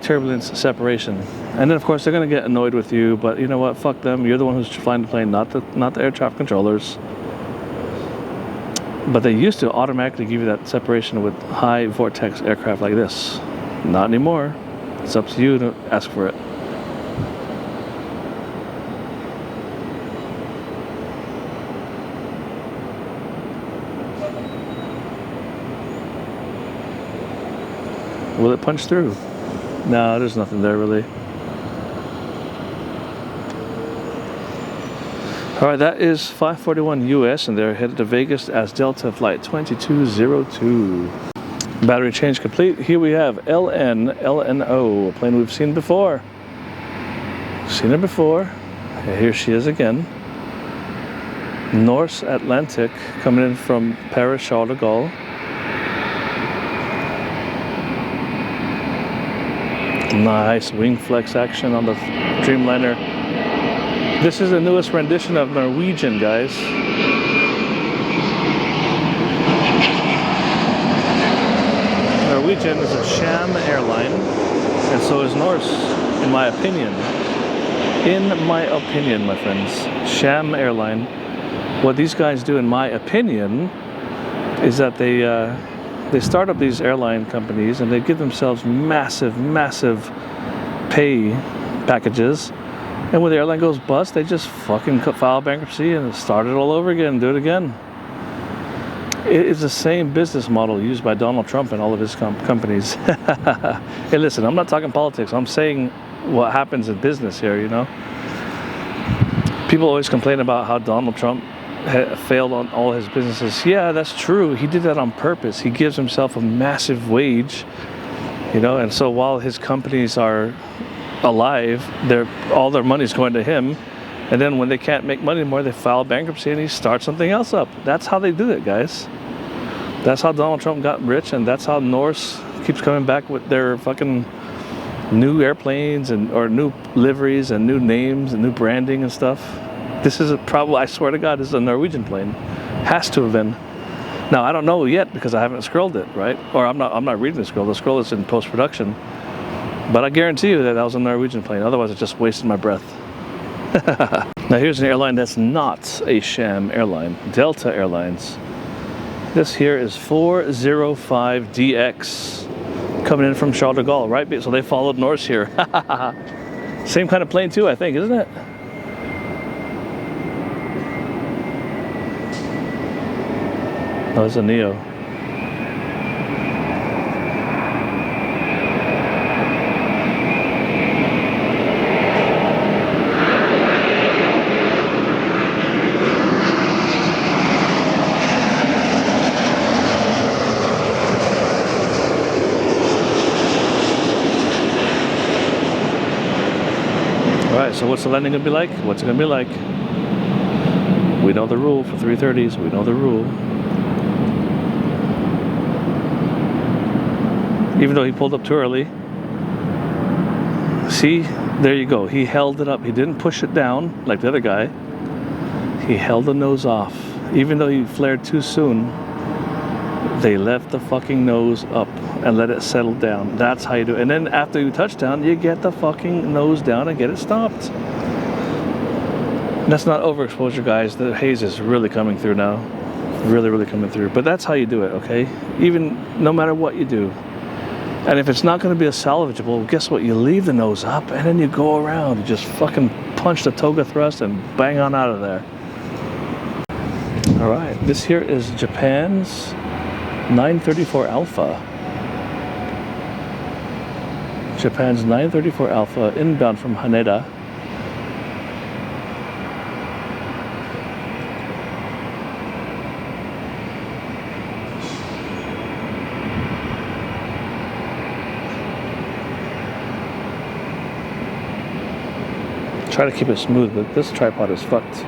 turbulence separation. And then of course they're going to get annoyed with you, but you know what, fuck them. You're the one who's flying the plane, not the air traffic controllers. But they used to automatically give you that separation with high vortex aircraft like this. Not anymore. It's up to you to ask for it. Will it punch through? No, there's nothing there really. All right, that is 541 US, and they're headed to Vegas as Delta Flight 2202. Battery change complete. Here we have LNO, a plane we've seen before. Seen her before. Here she is again. Norse Atlantic coming in from Paris Charles de Gaulle. Nice wing flex action on the Dreamliner. This is the newest rendition of Norwegian, guys. Norwegian is a sham airline, and so is Norse, in my opinion. In my opinion, my friends. Sham airline. What these guys do, in my opinion, is that they start up these airline companies and they give themselves massive pay packages, and when the airline goes bust, they just fucking file bankruptcy and start it all over again and do it again. It is the same business model used by Donald Trump and all of his companies. Hey, listen, I'm not talking politics. I'm saying what happens in business here, you know? People always complain about how Donald Trump failed on all his businesses. Yeah, that's true. He did that on purpose. He gives himself a massive wage, you know, and so while his companies are alive, all their money's going to him, and then when they can't make money anymore, they file bankruptcy and he starts something else up. That's how they do it, guys. That's how Donald Trump got rich, and that's how Norse keeps coming back with their fucking new airplanes or new liveries and new names and new branding and stuff. This is probably, I swear to God, this is a Norwegian plane. Has to have been. Now I don't know yet because I haven't scrolled it, right? Or I'm not reading the scroll. The scroll is in post-production. But I guarantee you that was a Norwegian plane. Otherwise, it's just wasting my breath. Now here's an airline that's not a sham airline. Delta Airlines. This here is 405DX. Coming in from Charles de Gaulle, right? So they followed Norse here. Same kind of plane too, I think, isn't it? Oh, it's a Neo. Alright, so what's the landing gonna be like? What's it gonna be like? We know the rule for 330s, we know the rule. Even though he pulled up too early. See, there you go. He held it up. He didn't push it down like the other guy. He held the nose off. Even though he flared too soon, they left the fucking nose up and let it settle down. That's how you do it. And then after you touch down, you get the fucking nose down and get it stopped. That's not overexposure, guys. The haze is really coming through now. Really, really coming through. But that's how you do it, okay? Even no matter what you do. And if it's not going to be a salvageable, guess what? You leave the nose up and then you go around. You just fucking punch the toga thrust and bang on out of there. All right, this here is Japan's 934 Alpha. Japan's 934 Alpha inbound from Haneda. Try to keep it smooth, but this tripod is fucked.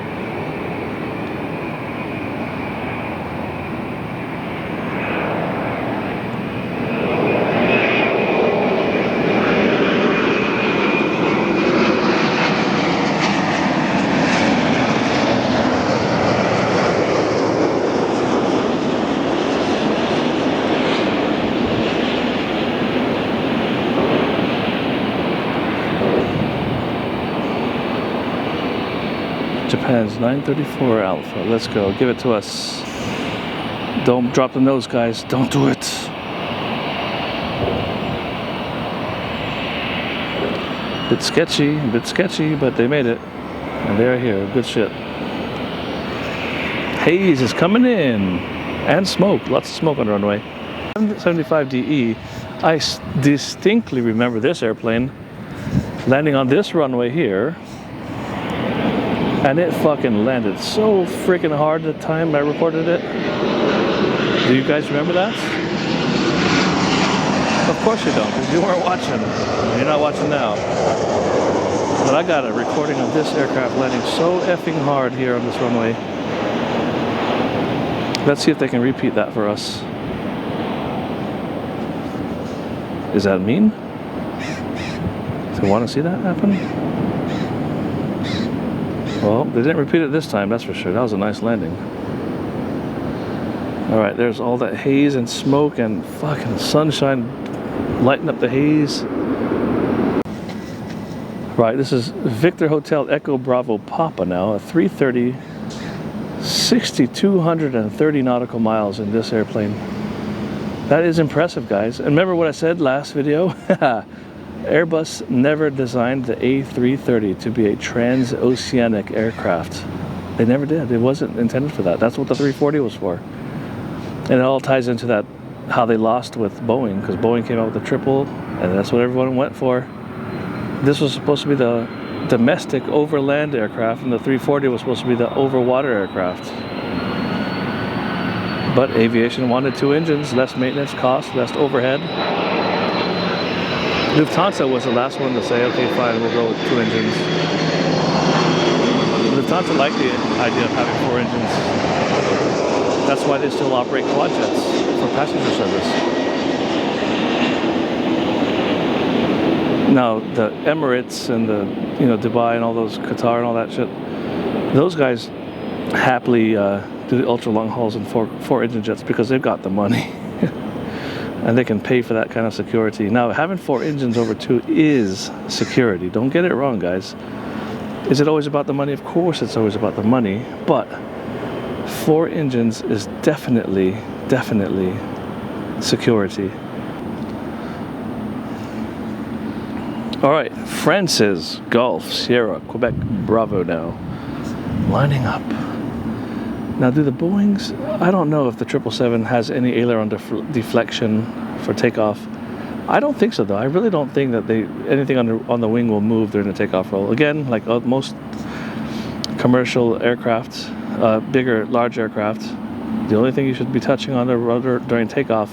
Japan's 934 Alpha. Let's go. Give it to us. Don't drop the nose, guys. Don't do it. Bit sketchy, but they made it. And they're here. Good shit. Haze is coming in. And smoke. Lots of smoke on the runway. 75DE. I distinctly remember this airplane landing on this runway here. And it fucking landed so freaking hard the time I reported it. Do you guys remember that? Of course you don't, because you weren't watching. You're not watching now. But I got a recording of this aircraft landing so effing hard here on this runway. Let's see if they can repeat that for us. Is that mean? Do you want to see that happen? Well, they didn't repeat it this time, that's for sure. That was a nice landing. Alright, there's all that haze and smoke and fucking sunshine lighting up the haze. Right, this is Victor Hotel Echo Bravo Papa now, a 330, 6,230 nautical miles in this airplane. That is impressive, guys. And remember what I said last video? Airbus never designed the A330 to be a transoceanic aircraft. They never did. It wasn't intended for that. That's what the 340 was for. And it all ties into that, how they lost with Boeing, because Boeing came out with the triple, and that's what everyone went for. This was supposed to be the domestic overland aircraft, and the 340 was supposed to be the overwater aircraft. But aviation wanted two engines, less maintenance cost, less overhead. Lufthansa was the last one to say, okay, fine, we'll go with two engines. Lufthansa liked the idea of having four engines. That's why they still operate quad jets for passenger service. Now the Emirates and the Dubai and all those, Qatar and all that shit, those guys happily do the ultra long hauls in four engine jets because they've got the money and they can pay for that kind of security. Now having 4 engines over 2 is security. Don't get it wrong, guys. Is it always about the money? Of course it's always about the money, but 4 engines is definitely security. All right, Francis, Golf, Sierra, Quebec, Bravo now. Lining up. Now, do the Boeings, I don't know if the 777 has any aileron deflection for takeoff. I don't think so, though. I really don't think that anything on the wing will move during the takeoff roll. Again, like most commercial aircraft, large aircraft, the only thing you should be touching on the rudder during takeoff,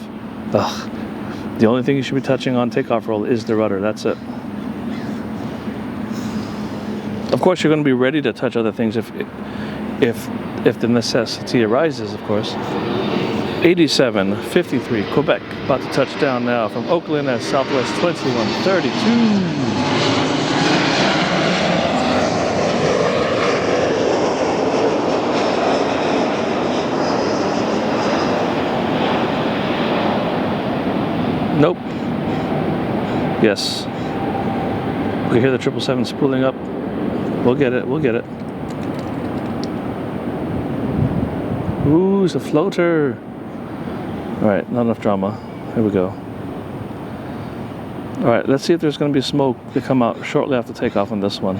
the only thing you should be touching on takeoff roll is the rudder. That's it. Of course, you're going to be ready to touch other things if the necessity arises, of course. 8753 Quebec, about to touch down now from Oakland at Southwest 2132. Nope. Yes. We hear the 777 spooling up. We'll get it. Ooh, it's a floater. All right, not enough drama. Here we go. All right, let's see if there's going to be smoke to come out shortly after takeoff on this one.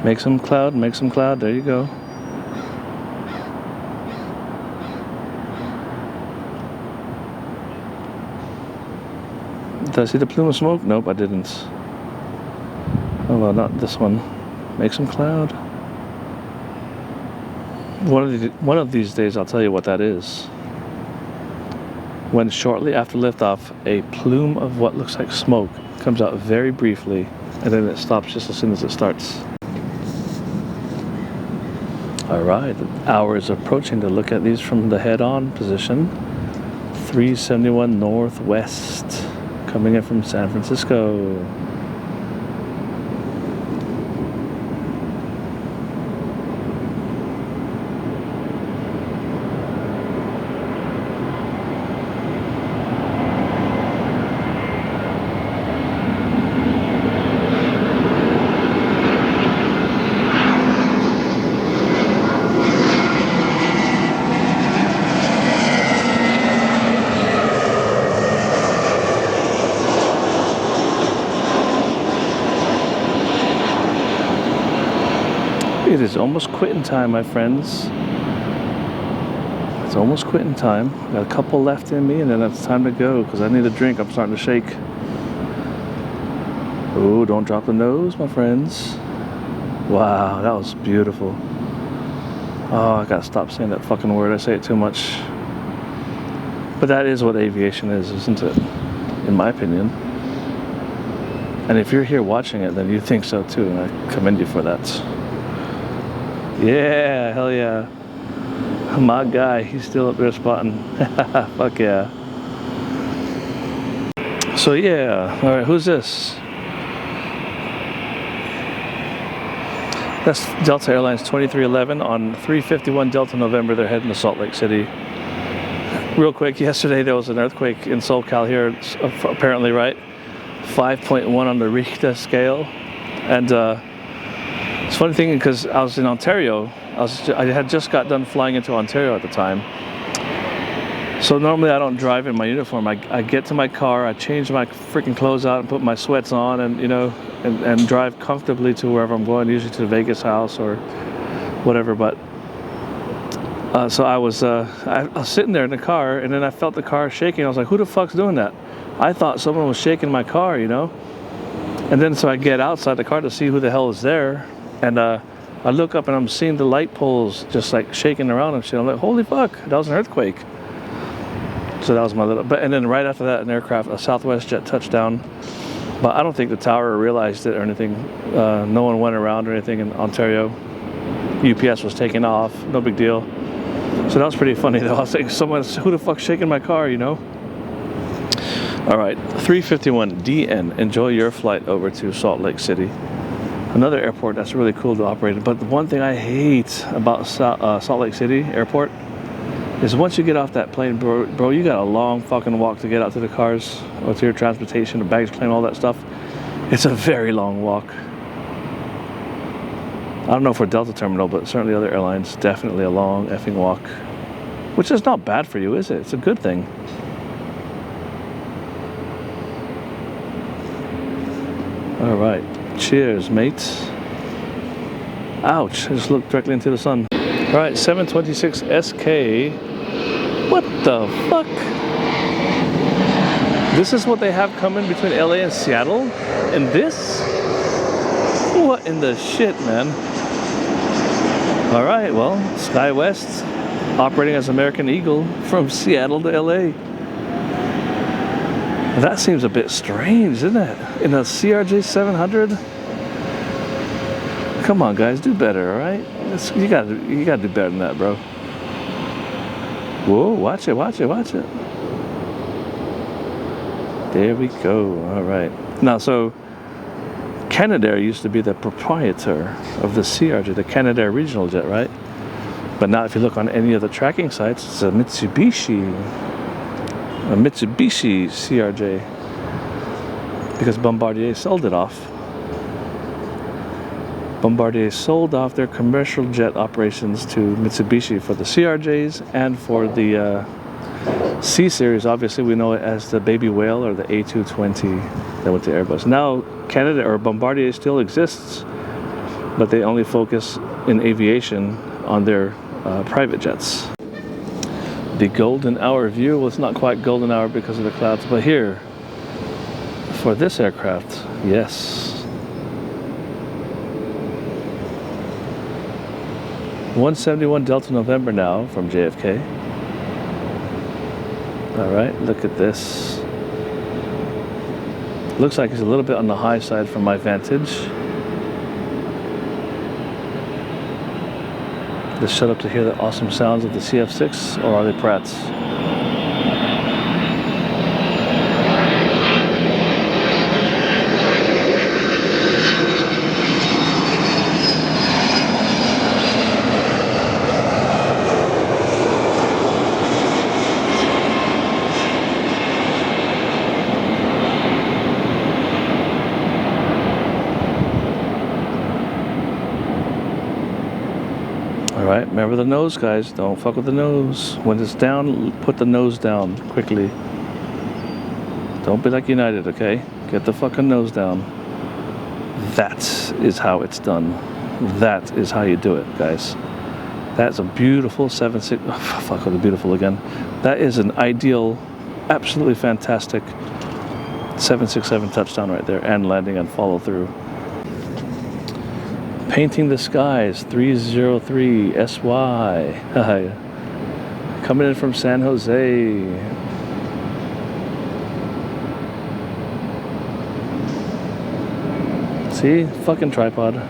Make some cloud. There you go. Did I see the plume of smoke? Nope, I didn't. Oh well, not this one. Make some cloud. One of these days I'll tell you what that is. When shortly after liftoff, a plume of what looks like smoke comes out very briefly, and then it stops just as soon as it starts. Alright, the hour is approaching to look at these from the head-on position. 371 Northwest. Coming in from San Francisco. It is almost quitting time, my friends. It's almost quitting time. Got a couple left in me, and then it's time to go because I need a drink. I'm starting to shake. Oh, don't drop the nose, my friends. Wow, that was beautiful. Oh, I gotta stop saying that fucking word. I say it too much. But that is what aviation is, isn't it? In my opinion. And if you're here watching it, then you think so too, and I commend you for that. Yeah, hell yeah. My guy, he's still up there spotting. Fuck yeah. So yeah, alright, who's this? That's Delta Airlines 2311 on 351 Delta November. They're heading to Salt Lake City. Real quick, yesterday there was an earthquake in SoCal here, apparently, right? 5.1 on the Richter scale. And it's a funny thing because I was in Ontario. I had just got done flying into Ontario at the time. So normally I don't drive in my uniform. I get to my car, I change my freaking clothes out and put my sweats on and, and drive comfortably to wherever I'm going, usually to the Vegas house or whatever. But so I was sitting there in the car, and then I felt the car shaking. I was like, who the fuck's doing that? I thought someone was shaking my car, And then so I get outside the car to see who the hell is there. And I look up and I'm seeing the light poles just like shaking around and shit. I'm like, holy fuck, that was an earthquake. So that was my little, and then right after that, an aircraft, a Southwest jet touched down. But I don't think the tower realized it or anything. No one went around or anything in Ontario. UPS was taking off, no big deal. So that was pretty funny though. I was like, who the fuck's shaking my car, you know? All right, 351 DN, enjoy your flight over to Salt Lake City. Another airport that's really cool to operate. But the one thing I hate about Salt Lake City airport is once you get off that plane, bro, you got a long fucking walk to get out to the cars or to your transportation, the baggage claim, all that stuff. It's a very long walk. I don't know for Delta Terminal, but certainly other airlines, definitely a long effing walk. Which is not bad for you, is it? It's a good thing. All right, cheers, mates. Ouch, I just looked directly into the sun. All right, 726 SK. What the fuck? This is what they have coming between LA and Seattle? And this? What in the shit, man? All right, well, SkyWest operating as American Eagle from Seattle to LA. That seems a bit strange, isn't it? In a CRJ700? Come on, guys, do better, all right? You gotta do better than that, bro. Whoa, watch it, watch it, watch it. There we go, all right. Now, so Canadair used to be the proprietor of the CRJ, the Canadair regional jet, right? But now if you look on any of the tracking sites, it's a Mitsubishi CRJ, because Bombardier sold it off. Bombardier sold off their commercial jet operations to Mitsubishi for the CRJs and for the C series. Obviously, we know it as the Baby Whale or the A220 that went to Airbus. Now, Canada or Bombardier still exists, but they only focus in aviation on their private jets. The golden hour view, well, it's not quite golden hour because of the clouds, but here, for this aircraft, yes. 171 Delta November now from JFK. All right, look at this. Looks like it's a little bit on the high side from my vantage. Let's shut up to hear the awesome sounds of the CF6, or are they Pratts? Alright, remember the nose, guys. Don't fuck with the nose. When it's down, put the nose down quickly. Don't be like United, okay? Get the fucking nose down. That is how it's done. That is how you do it, guys. That's a beautiful 7.6. Oh, fuck with the beautiful again. That is an ideal, absolutely fantastic 767 touchdown right there, and landing and follow through. Painting the Skies 303 SY. Coming in from San Jose. See? Fucking tripod.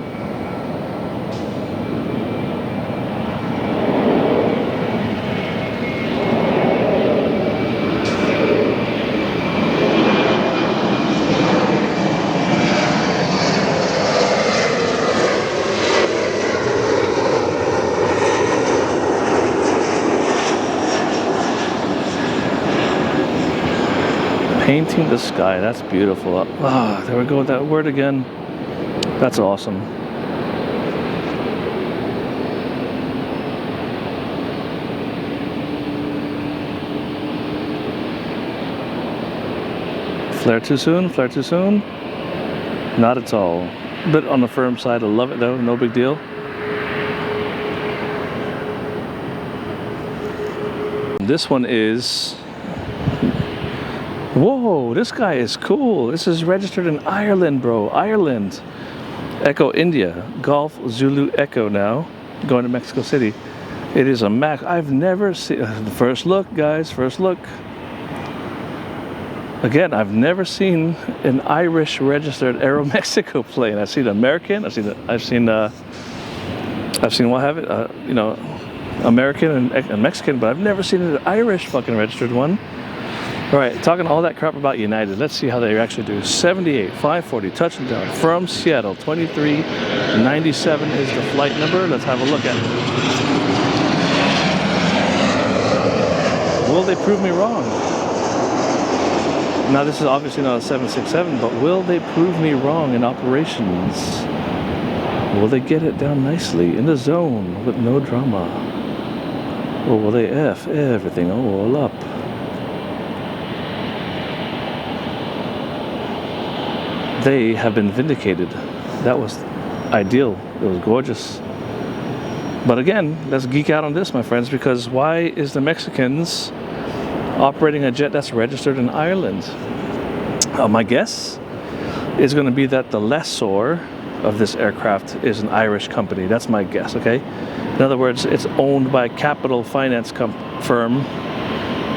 Painting the sky, that's beautiful. Ah, there we go with that word again. That's awesome. Flare too soon? Flare too soon? Not at all. But on the firm side, I love it though, no big deal. This one is... Whoa, this guy is cool. This is registered in Ireland, bro. Ireland. Echo India. Golf Zulu Echo now. Going to Mexico City. It is a Mac. I've never seen... The first look, guys. First look. Again, I've never seen an Irish registered AeroMexico plane. I've seen American. I've seen I've seen what have it, you know, American and Mexican, but I've never seen an Irish fucking registered one. All right, talking all that crap about United, let's see how they actually do. 78 540 touching down from Seattle. 2397 is the flight number. Let's have a look at it. Will they prove me wrong? Now this is obviously not a 767, but will they prove me wrong in operations? Will they get it down nicely in the zone with no drama? Or will they F everything all up? They have been vindicated. That was ideal. It was gorgeous. But again, let's geek out on this, my friends, because why is the Mexicans operating a jet that's registered in Ireland? My guess is going to be that the lessor of this aircraft is an Irish company. That's my guess, okay? In other words, it's owned by a capital finance firm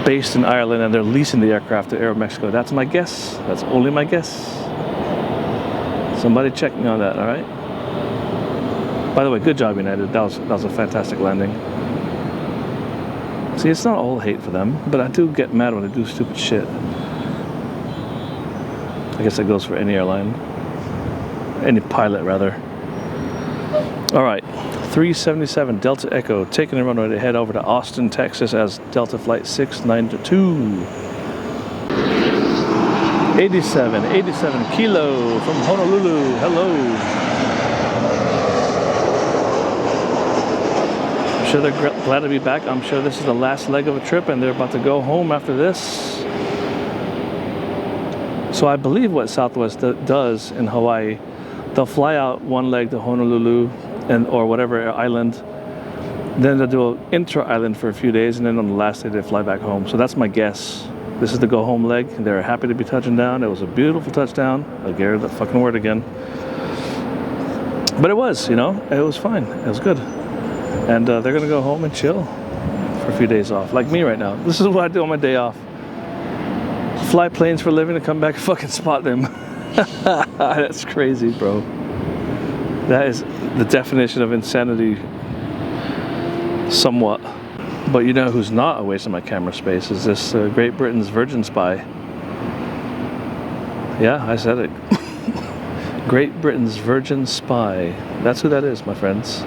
based in Ireland, and they're leasing the aircraft to AeroMexico. That's my guess. That's only my guess. Somebody check me on that, all right? By the way, good job, United. That was a fantastic landing. See, it's not all hate for them, but I do get mad when they do stupid shit. I guess that goes for any airline. Any pilot, rather. All right, 377 Delta Echo, taking the runway to head over to Austin, Texas as Delta Flight 692. 87 Kilo from Honolulu, hello. I'm sure they're glad to be back. I'm sure this is the last leg of a trip and they're about to go home after this. So I believe what Southwest does in Hawaii, they'll fly out one leg to Honolulu or whatever island, then they'll do an intra-island for a few days, and then on the last day they fly back home. So that's my guess. This is the go-home leg. They're happy to be touching down. It was a beautiful touchdown. I'll get that fucking word again. But it was, you know, it was fine. It was good. And they're going to go home and chill for a few days off, like me right now. This is what I do on my day off. Fly planes for a living and come back and fucking spot them. That's crazy, bro. That is the definition of insanity, somewhat. But you know who's not a waste of my camera space is this Great Britain's Virgin Spy. Yeah, I said it. Great Britain's Virgin Spy. That's who that is, my friends.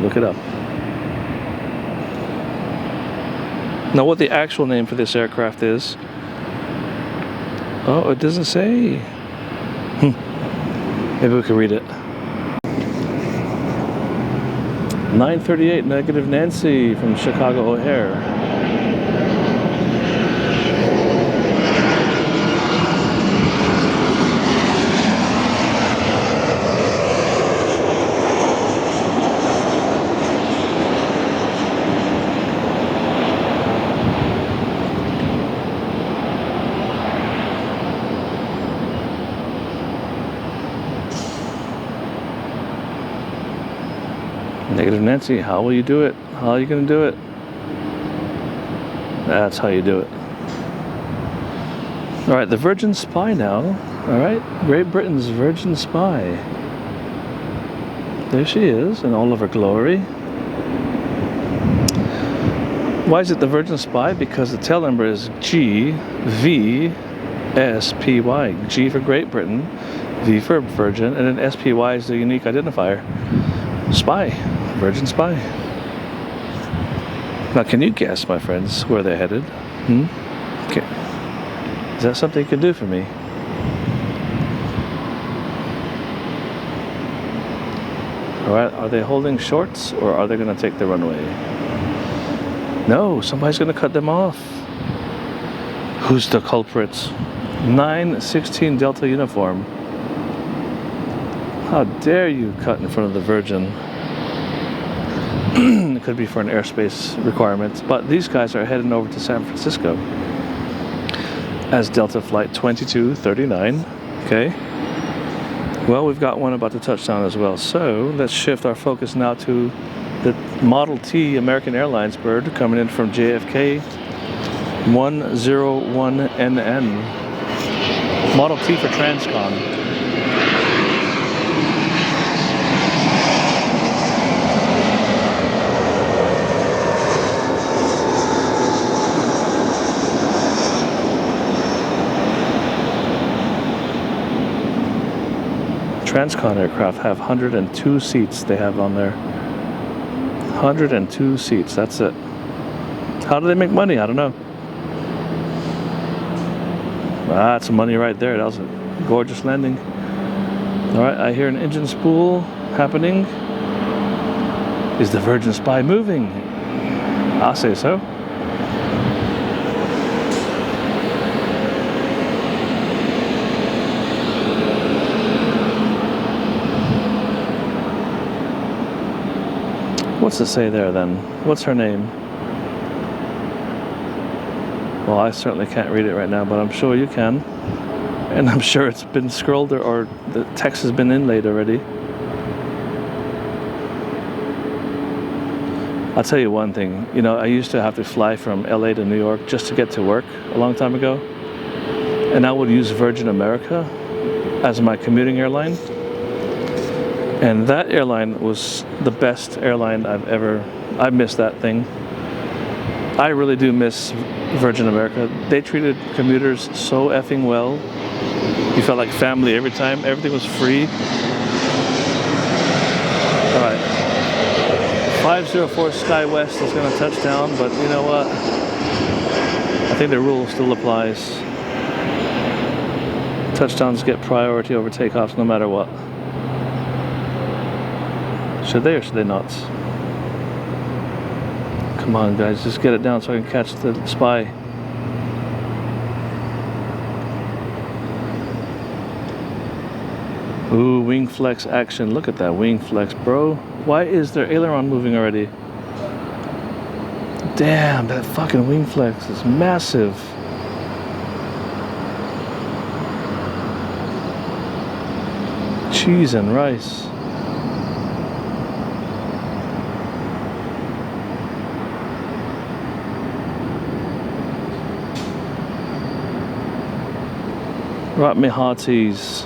Look it up. Now what the actual name for this aircraft is, oh, it doesn't say. Maybe we can read it. 938 Negative Nancy from Chicago O'Hare. Negative Nancy, how will you do it? How are you going to do it? That's how you do it. All right, the Virgin Spy now. All right, Great Britain's Virgin Spy. There she is in all of her glory. Why is it the Virgin Spy? Because the tail number is GVSPY. G for Great Britain, V for Virgin, and then SPY is the unique identifier. Spy. Virgin Spy. Now, can you guess, my friends, where they're headed? Okay. Is that something you can do for me? All right. Are they holding shorts, or are they going to take the runway? No. Somebody's going to cut them off. Who's the culprits? 916 Delta uniform. How dare you cut in front of the Virgin? It could be for an airspace requirement, but these guys are heading over to San Francisco as Delta Flight 2239. Okay. Well, we've got one about to touch down as well. So let's shift our focus now to the Model T American Airlines bird coming in from JFK 101NN. Model T for Transcon. Transcon aircraft have 102 seats they have on there. 102 seats, that's it. How do they make money? I don't know. That's money right there. That was a gorgeous landing. Alright, I hear an engine spool happening. Is the Virgin Spy moving? I'll say so. What's it say there then? What's her name? Well, I certainly can't read it right now, but I'm sure you can. And I'm sure it's been scrolled or the text has been inlaid already. I'll tell you one thing. You know, I used to have to fly from LA to New York just to get to work a long time ago. And I would use Virgin America as my commuting airline. And that airline was the best airline I missed that thing. I really do miss Virgin America. They treated commuters so effing well. You felt like family every time. Everything was free. All right. 504 SkyWest is going to touch down, but you know what? I think the rule still applies. Touchdowns get priority over takeoffs no matter what. Should they or should they not? Come on, guys, just get it down so I can catch the spy. Ooh, wing flex action. Look at that wing flex, bro. Why is their aileron moving already? Damn, that fucking wing flex is massive. Cheese and rice. Right, my hearties.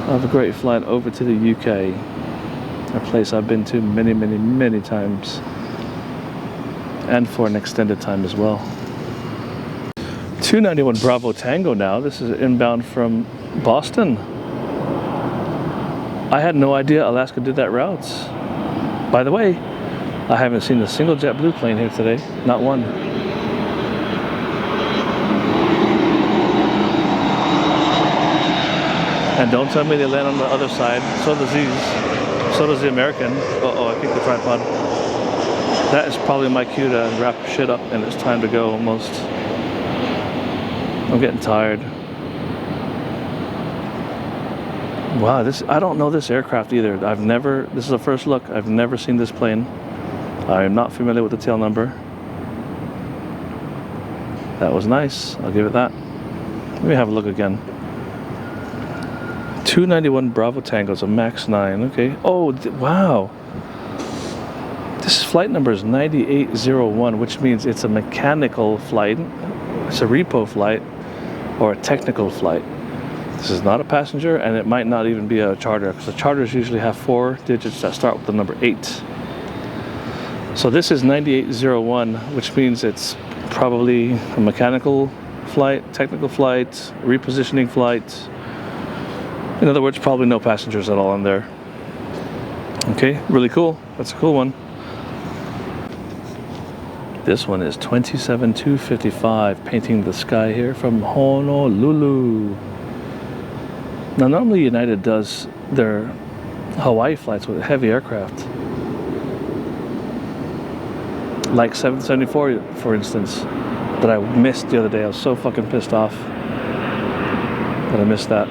Have a great flight over to the UK. A place I've been to many, many, many times. And for an extended time as well. 291 Bravo Tango now. This is inbound from Boston. I had no idea Alaska did that route. By the way, I haven't seen a single JetBlue plane here today. Not one. And don't tell me they land on the other side. So does these. So does the American. Uh-oh, I think the tripod. That is probably my cue to wrap shit up and it's time to go almost. I'm getting tired. Wow, I don't know this aircraft either. This is the first look. I've never seen this plane. I am not familiar with the tail number. That was nice. I'll give it that. Let me have a look again. 291 Bravo Tango, a MAX 9, okay. Oh, wow. This flight number is 9801, which means it's a mechanical flight. It's a repo flight or a technical flight. This is not a passenger, and it might not even be a charter, because the charters usually have 4 digits that start with the number 8. So this is 9801, which means it's probably a mechanical flight, technical flight, repositioning flight. In other words, probably no passengers at all on there. Okay, really cool. That's a cool one. This one is 27255, painting the sky here from Honolulu. Now, normally United does their Hawaii flights with heavy aircraft. Like 774, for instance, that I missed the other day. I was so fucking pissed off that I missed that.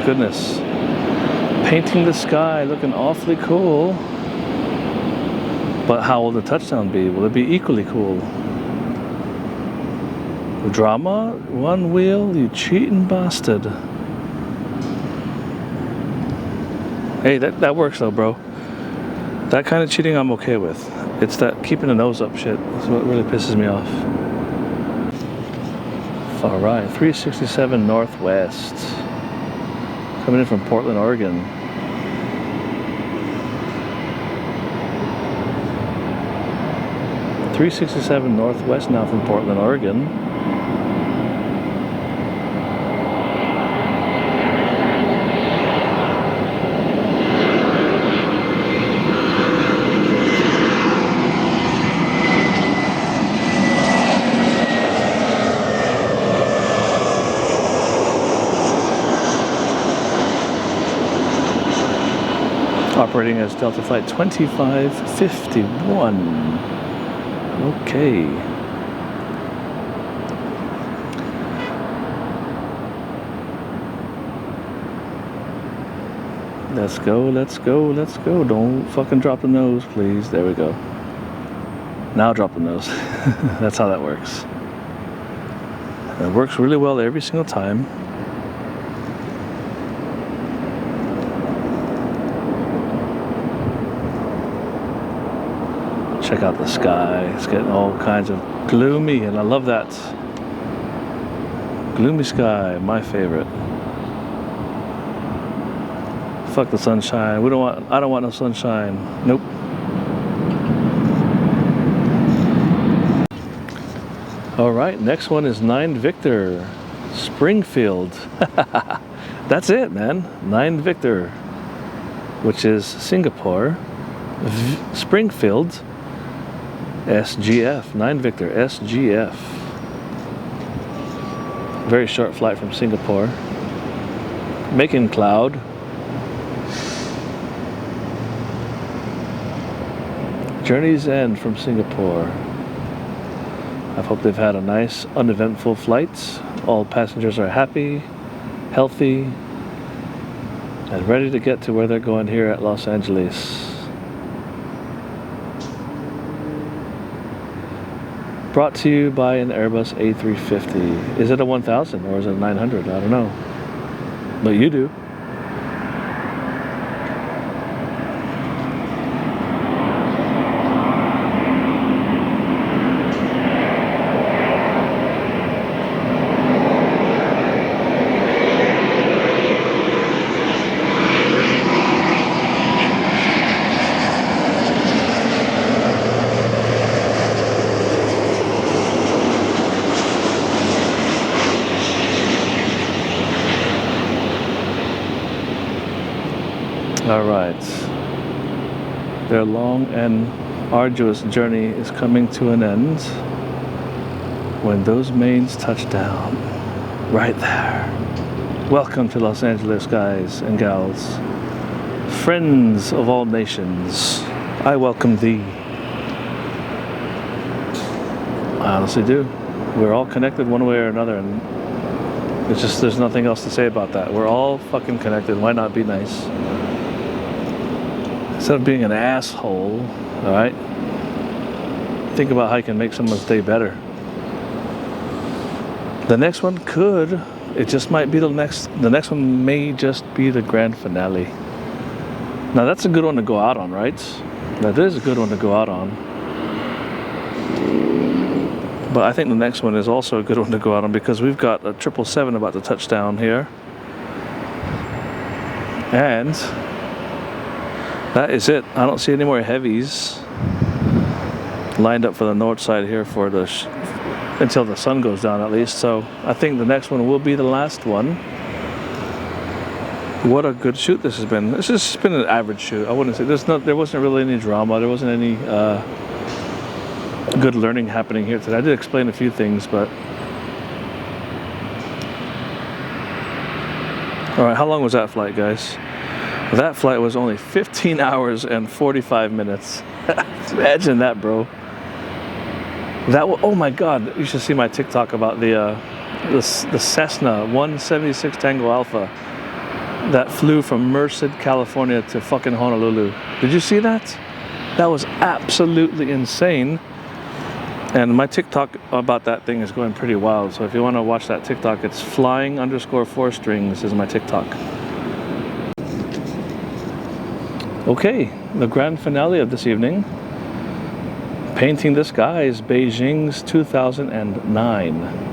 Goodness, painting the sky, looking awfully cool. But how will the touchdown be? Will it be equally cool? Drama, one wheel, you cheating bastard. Hey, that works though, bro. That kind of cheating I'm okay with. It's that keeping the nose up shit. That's what really pisses me off. All right, 367 Northwest. Coming in from Portland, Oregon. .367 Northwest now from Portland, Oregon. Operating as Delta Flight 2551. Okay. Let's go, let's go, let's go. Don't fucking drop the nose, please. There we go. Now drop the nose. That's how that works. It works really well every single time. Check out the sky. It's getting all kinds of gloomy, and I love that. Gloomy sky, my favorite. Fuck the sunshine. I don't want no sunshine. Nope. All right, next one is 9 Victor, Springfield. That's it, man. 9 Victor, which is Singapore, Springfield, SGF, 9 Victor, SGF. Very short flight from Singapore. Making cloud. Journey's end from Singapore. I hope they've had a nice, uneventful flight. All passengers are happy, healthy, and ready to get to where they're going here at Los Angeles. Brought to you by an Airbus A350. Is it a 1000 or is it a 900? I don't know. But you do. All right, their long and arduous journey is coming to an end when those mains touch down right there. Welcome to Los Angeles, guys and gals, friends of all nations. I welcome thee. I honestly do. We're all connected one way or another, and it's just, there's nothing else to say about that. We're all fucking connected. Why not be nice? Instead of being an asshole, all right? Think about how you can make someone's day better. The next one could, it just might be the next one may just be the grand finale. Now that's a good one to go out on, right? That is a good one to go out on. But I think the next one is also a good one to go out on because we've got a 777 about to touch down here. And that is it. I don't see any more heavies lined up for the north side here for the until the sun goes down at least. So I think the next one will be the last one. What a good shoot this has been. This has been an average shoot. I wouldn't say there wasn't really any drama. There wasn't any good learning happening here today. I did explain a few things, but all right. How long was that flight, guys? That flight was only 15 hours and 45 minutes. Imagine that, bro. Oh my God! You should see my TikTok about the Cessna 176 Tango Alpha that flew from Merced, California to fucking Honolulu. Did you see that? That was absolutely insane. And my TikTok about that thing is going pretty wild. So if you want to watch that TikTok, it's flying_4strings is my TikTok. Okay, the grand finale of this evening. Painting the Skies, Beijing's 2009.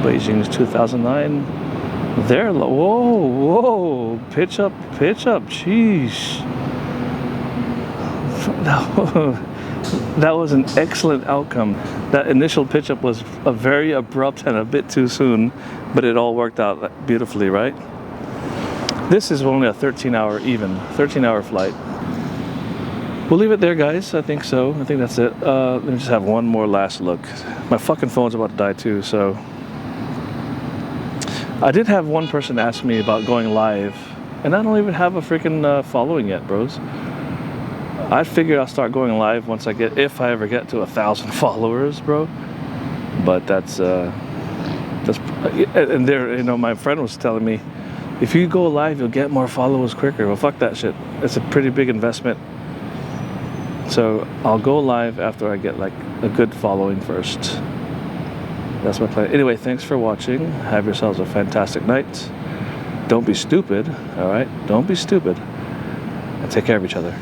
Beijing's 2009. There, whoa, pitch up, sheesh. That was an excellent outcome. That initial pitch up was a very abrupt and a bit too soon, but it all worked out beautifully, right? This is only a 13-hour flight. We'll leave it there, guys. I think so. I think that's it. Let me just have one more last look. My fucking phone's about to die too, so. I did have one person ask me about going live, and I don't even have a freaking following yet, bros. I figure I'll start going live once if I ever get to 1,000 followers, bro. But that's and there, my friend was telling me, if you go live, you'll get more followers quicker. Well, fuck that shit. It's a pretty big investment. So I'll go live after I get like a good following first. That's my plan. Anyway, thanks for watching. Have yourselves a fantastic night. Don't be stupid, all right? Don't be stupid. And take care of each other.